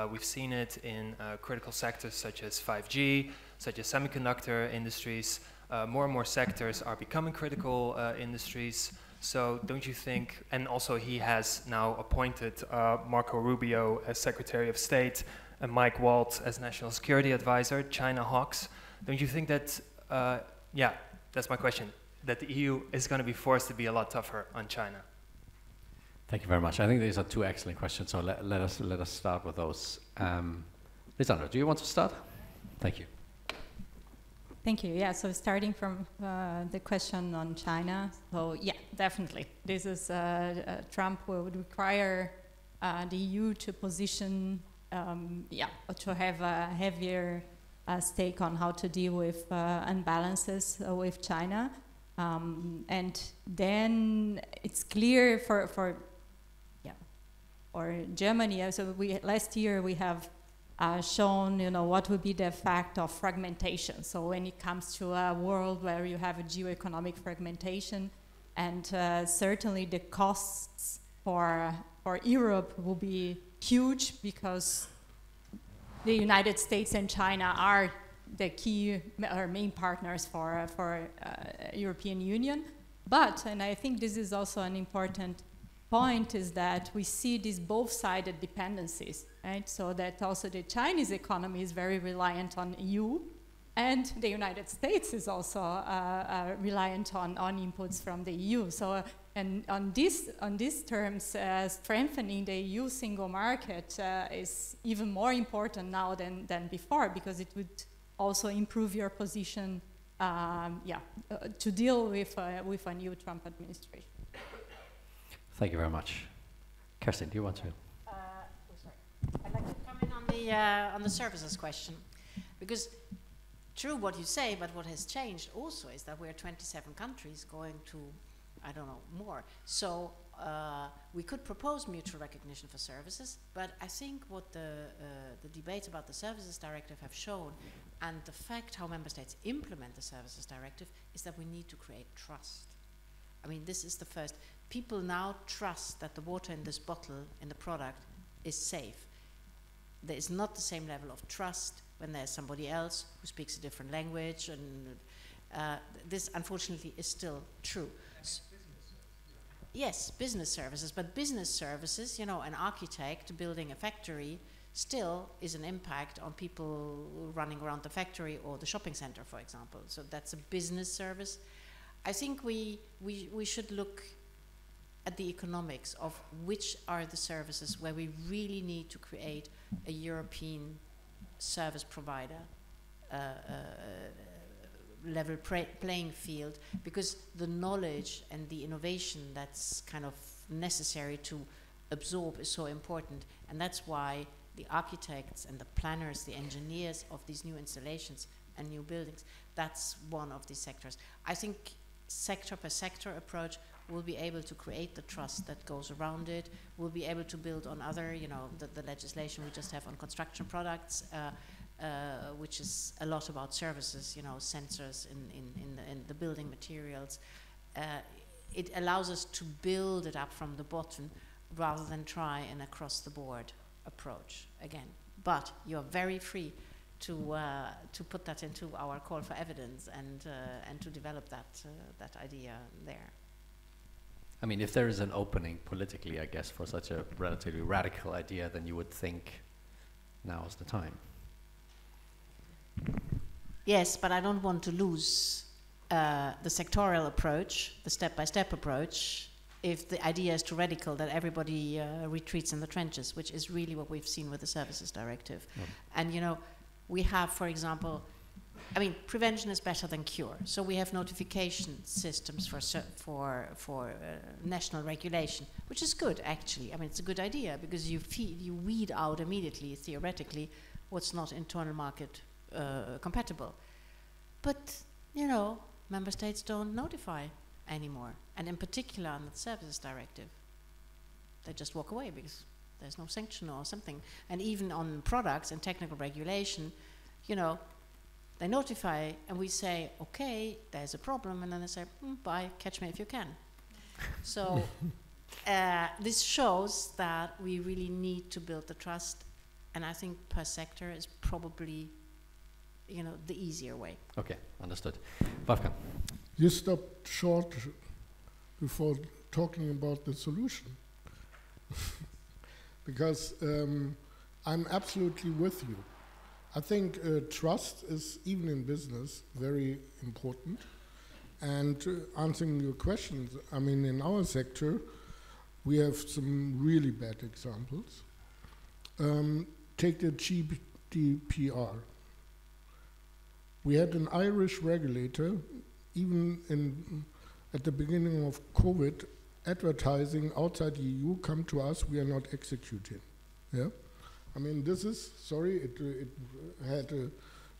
We've seen it in critical sectors such as 5G, such as semiconductor industries. More and more sectors are becoming critical industries. So don't you think, and also he has now appointed Marco Rubio as Secretary of State and Mike Waltz as National Security Advisor, China hawks. Don't you think that, yeah, that's my question, that the EU is going to be forced to be a lot tougher on China? Thank you very much. I think these are two excellent questions, so let us start with those. Lisandra, do you want to start? Thank you. Thank you. Yeah, so starting from the question on China, so yeah, definitely. This is, Trump would require the EU to position, to have a heavier stake on how to deal with imbalances with China. And then it's clear for Germany, so last year we have shown, what would be the effect of fragmentation. So when it comes to a world where you have a geo-economic fragmentation, and certainly the costs for Europe will be huge because the United States and China are the key or main partners for European Union. But, and I think this is also an important point, is that we see these both-sided dependencies, right? So that also the Chinese economy is very reliant on EU, and the United States is also reliant on inputs from the EU. So, and on these terms, strengthening the EU single market is even more important now than before, because it would also improve your position, to deal with a new Trump administration. Thank you very much. Kerstin, do you want to? on the services question, because true what you say, but what has changed also is that we're 27 countries going to, I don't know, more. So we could propose mutual recognition for services, but I think what the debates about the Services Directive have shown, and the fact how member states implement the Services Directive, is that we need to create trust. I mean, this is the first. People now trust that the water in this bottle, in the product, is safe. There is not the same level of trust when there's somebody else who speaks a different language, and this unfortunately is still true. Yes, business services, but business services, you know, an architect building a factory still is an impact on people running around the factory or the shopping center, for example. So that's a business service. I think we should look at the economics of which are the services where we really need to create a European service provider level playing field, because the knowledge and the innovation that's kind of necessary to absorb is so important, and that's why the architects and the planners, the engineers of these new installations and new buildings, that's one of these sectors. I think sector per sector approach will be able to create the trust that goes around it. We'll be able to build on other, you know, the legislation we just have on construction products, which is a lot about services, you know, sensors in the building materials. It allows us to build it up from the bottom rather than try an across-the-board approach again. But you're very free to put that into our call for evidence and to develop that idea there. I mean, if there is an opening politically, I guess, for such a relatively radical idea, then you would think now is the time. Yes, but I don't want to lose the sectorial approach, the step-by-step approach, if the idea is too radical that everybody retreats in the trenches, which is really what we've seen with the Services Directive. Yep. And, you know, we have, for example, I mean, prevention is better than cure. So we have notification systems for national regulation, which is good, actually. I mean, it's a good idea because you weed out immediately, theoretically, what's not internal market compatible. But, you know, member states don't notify anymore. And in particular on the Services Directive, they just walk away because there's no sanction or something. And even on products and technical regulation, you know, they notify and we say, okay, there's a problem, and then they say, bye, catch me if you can. So this shows that we really need to build the trust, and I think per sector is probably, you know, the easier way. Okay, understood. Wolfgang. You stopped short before talking about the solution. Because I'm absolutely with you. I think trust is, even in business, very important. And answering your questions, I mean, in our sector, we have some really bad examples. Take the GDPR. We had an Irish regulator, even at the beginning of COVID, advertising outside the EU, come to us, we are not executing. Yeah? I mean, this is, sorry, it had a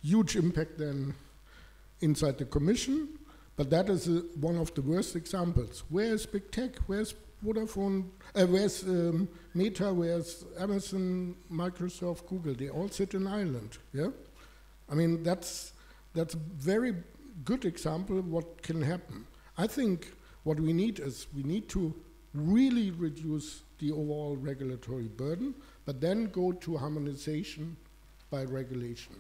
huge impact then inside the Commission, but that is one of the worst examples. Where is big tech? Where's Vodafone? Where's Meta? Where's Amazon, Microsoft, Google? They all sit in Ireland. Yeah, I mean that's a very good example of what can happen. I think what we need is we need to really reduce the overall regulatory burden, but then go to harmonization by regulation.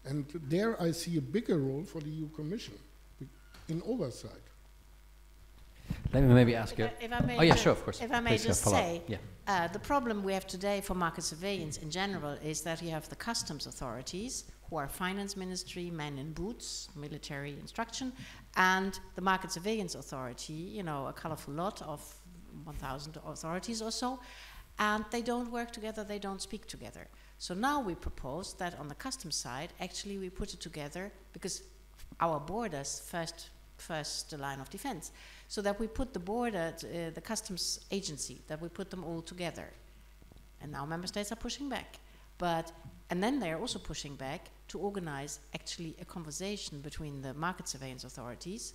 And there I see a bigger role for the EU Commission in oversight. Let me maybe ask you. If I may, oh yeah, sure, of course. If I may just say, yeah. The problem we have today for market surveillance in general is that you have the customs authorities, who are finance ministry, men in boots, military instruction, and the market surveillance authority, you know, a colorful lot of 1,000 authorities or so, and they don't work together, they don't speak together. So now we propose that on the customs side, actually we put it together, because our borders first line of defense, so that we put the border, the customs agency, that we put them all together. And now member states are pushing back. But And then they're also pushing back to organize actually a conversation between the market surveillance authorities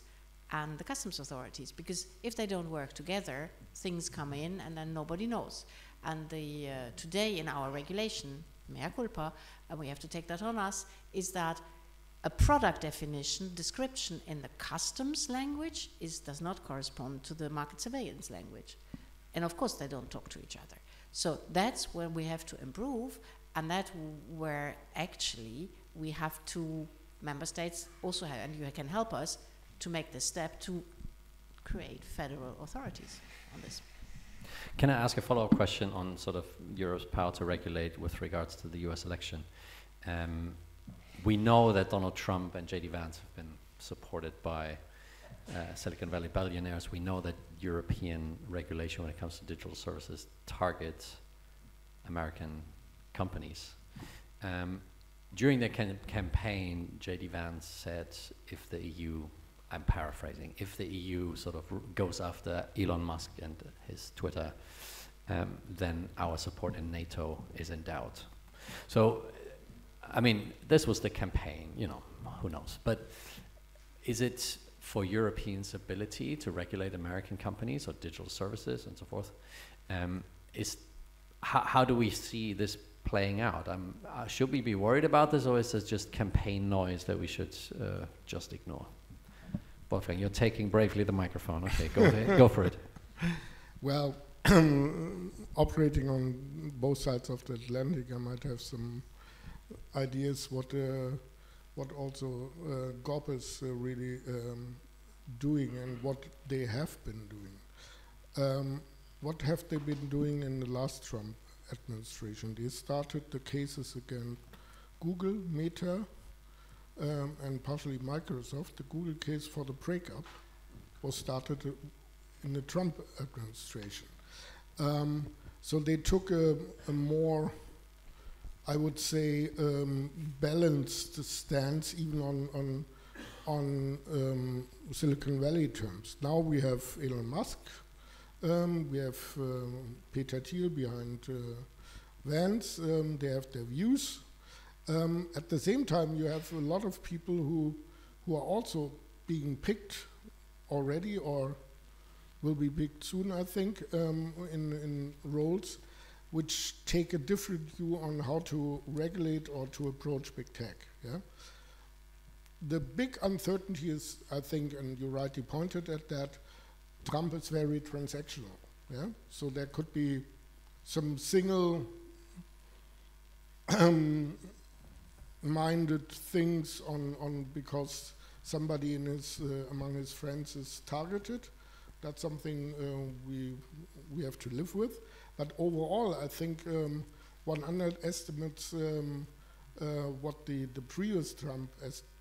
and the customs authorities, because if they don't work together, things come in and then nobody knows. And today in our regulation, mea culpa, and we have to take that on us, is that a product definition, description in the customs language does not correspond to the market surveillance language. And of course they don't talk to each other. So that's where we have to improve, and that's where actually we have to, member states also have, and you can help us to make this step to create federal authorities on this. Can I ask a follow-up question on sort of Europe's power to regulate with regards to the US election? We know that Donald Trump and J.D. Vance have been supported by Silicon Valley billionaires. We know that European regulation when it comes to digital services targets American companies. During the campaign, J.D. Vance said if the EU, I'm paraphrasing, if the EU sort of goes after Elon Musk and his Twitter, then our support in NATO is in doubt. So, I mean, this was the campaign, you know, who knows. But is it for Europeans' ability to regulate American companies or digital services and so forth? How do we see this playing out? Should we be worried about this, or is this just campaign noise that we should just ignore? Wolfgang, you're taking bravely the microphone. Okay, go ahead, go for it. Well, operating on both sides of the Atlantic, I might have some ideas what also GOP is really doing and what they have been doing. What have they been doing in the last Trump administration? They started the cases against Google, Meta, and partially Microsoft. The Google case for the breakup was started in the Trump administration. So they took a more, I would say, balanced stance even on Silicon Valley terms. Now we have Elon Musk, we have Peter Thiel behind Vance, they have their views. At the same time, you have a lot of people who are also being picked already or will be picked soon, I think, in roles which take a different view on how to regulate or to approach big tech. Yeah? The big uncertainty is, I think, and you rightly pointed at that, Trump is very transactional. Yeah? So there could be some single minded things on because somebody in his among his friends is targeted. That's something we have to live with. But overall, I think one underestimates what the previous Trump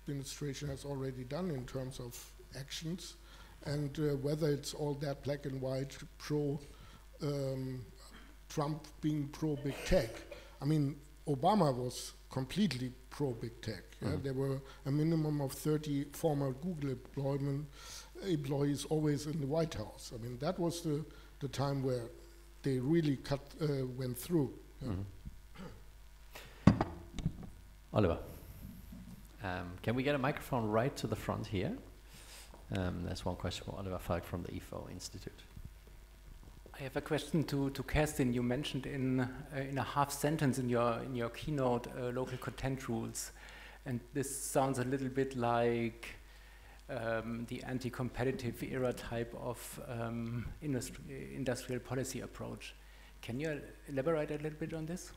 administration has already done in terms of actions, and whether it's all that black and white pro Trump being pro big tech. I mean, Obama was completely pro big tech. Yeah? There were a minimum of 30 former Google employees always in the White House. I mean, that was the time where they really went through. Yeah. Oliver, can we get a microphone right to the front here? There's one question for Oliver Falk from the Institut. I have a question to Kerstin. You mentioned in a half sentence in your keynote local content rules, and this sounds a little bit like the anti-competitive era type of industrial policy approach. Can you elaborate a little bit on this?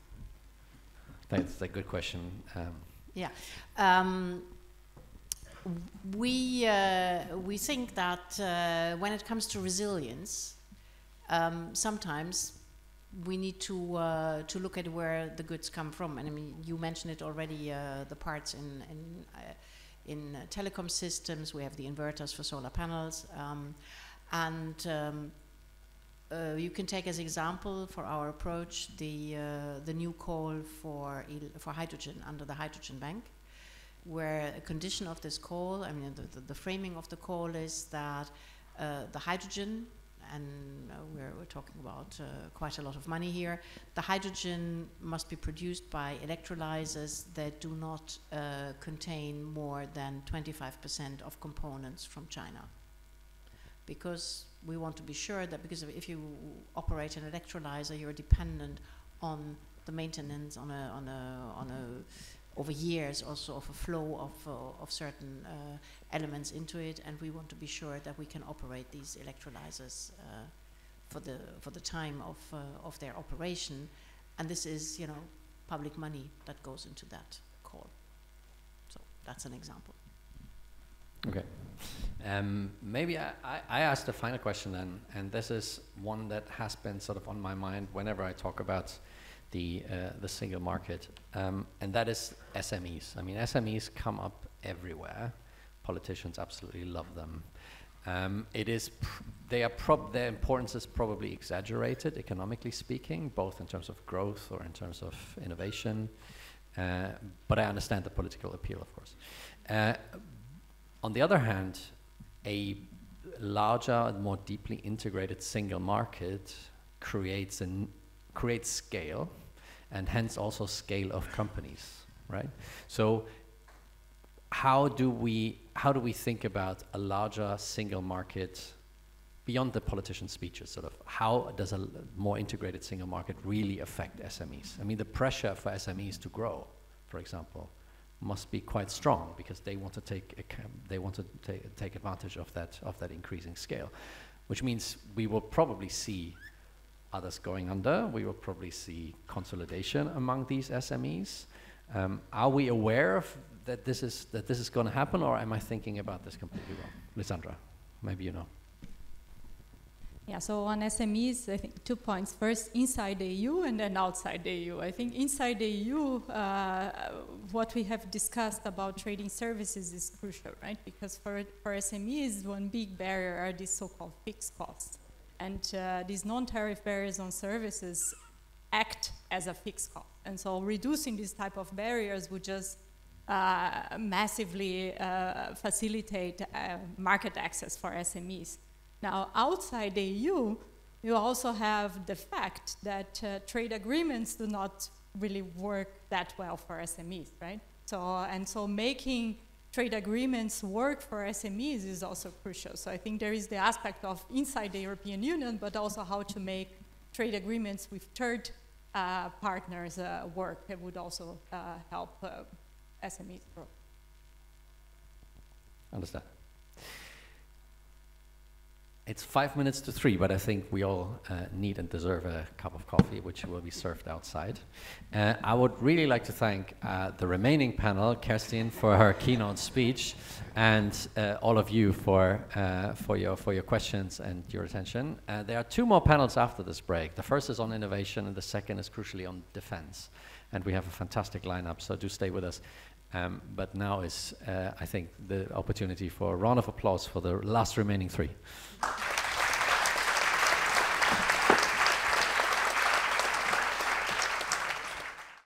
That's a good question. Yeah. We think that when it comes to resilience, sometimes we need to look at where the goods come from. And I mean, you mentioned it already, the parts in telecom systems. We have the inverters for solar panels, you can take as example for our approach the new call for hydrogen under the Hydrogen Bank, where a condition of this call, I mean the framing of the call is that the hydrogen we're talking about quite a lot of money here. The hydrogen must be produced by electrolyzers that do not contain more than 25% of components from China. Because we want to be sure that, because if you operate an electrolyzer, you're dependent on the maintenance over years also of a flow of certain elements into it, and we want to be sure that we can operate these electrolyzers for the time of their operation, and this is, you know, public money that goes into that call. So that's an example. Okay. Maybe I asked the final question then, and this is one that has been sort of on my mind whenever I talk about the single market, and that is SMEs. I mean, SMEs come up everywhere. Politicians absolutely love them. Their importance is probably exaggerated, economically speaking, both in terms of growth or in terms of innovation. But I understand the political appeal, of course. On the other hand, a larger, more deeply integrated single market creates scale, and hence also scale of companies, right? So how do we think about a larger single market beyond the politician speeches? Sort of, how does a more integrated single market really affect SMEs? I mean, the pressure for SMEs to grow, for example, must be quite strong because they want to take advantage of that increasing scale, which means we will probably see others going under. We will probably see consolidation among these SMEs. Are we aware of that this is going to happen, or am I thinking about this completely wrong? Lisandra, maybe you know. Yeah, so on SMEs, I think 2 points. First, inside the EU and then outside the EU. I think inside the EU, what we have discussed about trading services is crucial, right? Because for SMEs, one big barrier are these so-called fixed costs. And these non-tariff barriers on services act as a fixed cost. And so reducing these type of barriers would just massively facilitate market access for SMEs. Now, outside the EU, you also have the fact that trade agreements do not really work that well for SMEs, right? So making trade agreements work for SMEs is also crucial. So I think there is the aspect of inside the European Union, but also how to make trade agreements with third partners work. It would also help SMEs grow. Understand. It's 5 minutes to 3, but I think we all need and deserve a cup of coffee, which will be served outside. I would really like to thank the remaining panel, Kerstin for her keynote speech, and all of you for your questions and your attention. There are 2 more panels after this break. The first is on innovation, and the second is crucially on defense. And we have a fantastic lineup, so do stay with us. But now is, I think, the opportunity for a round of applause for the last remaining 3.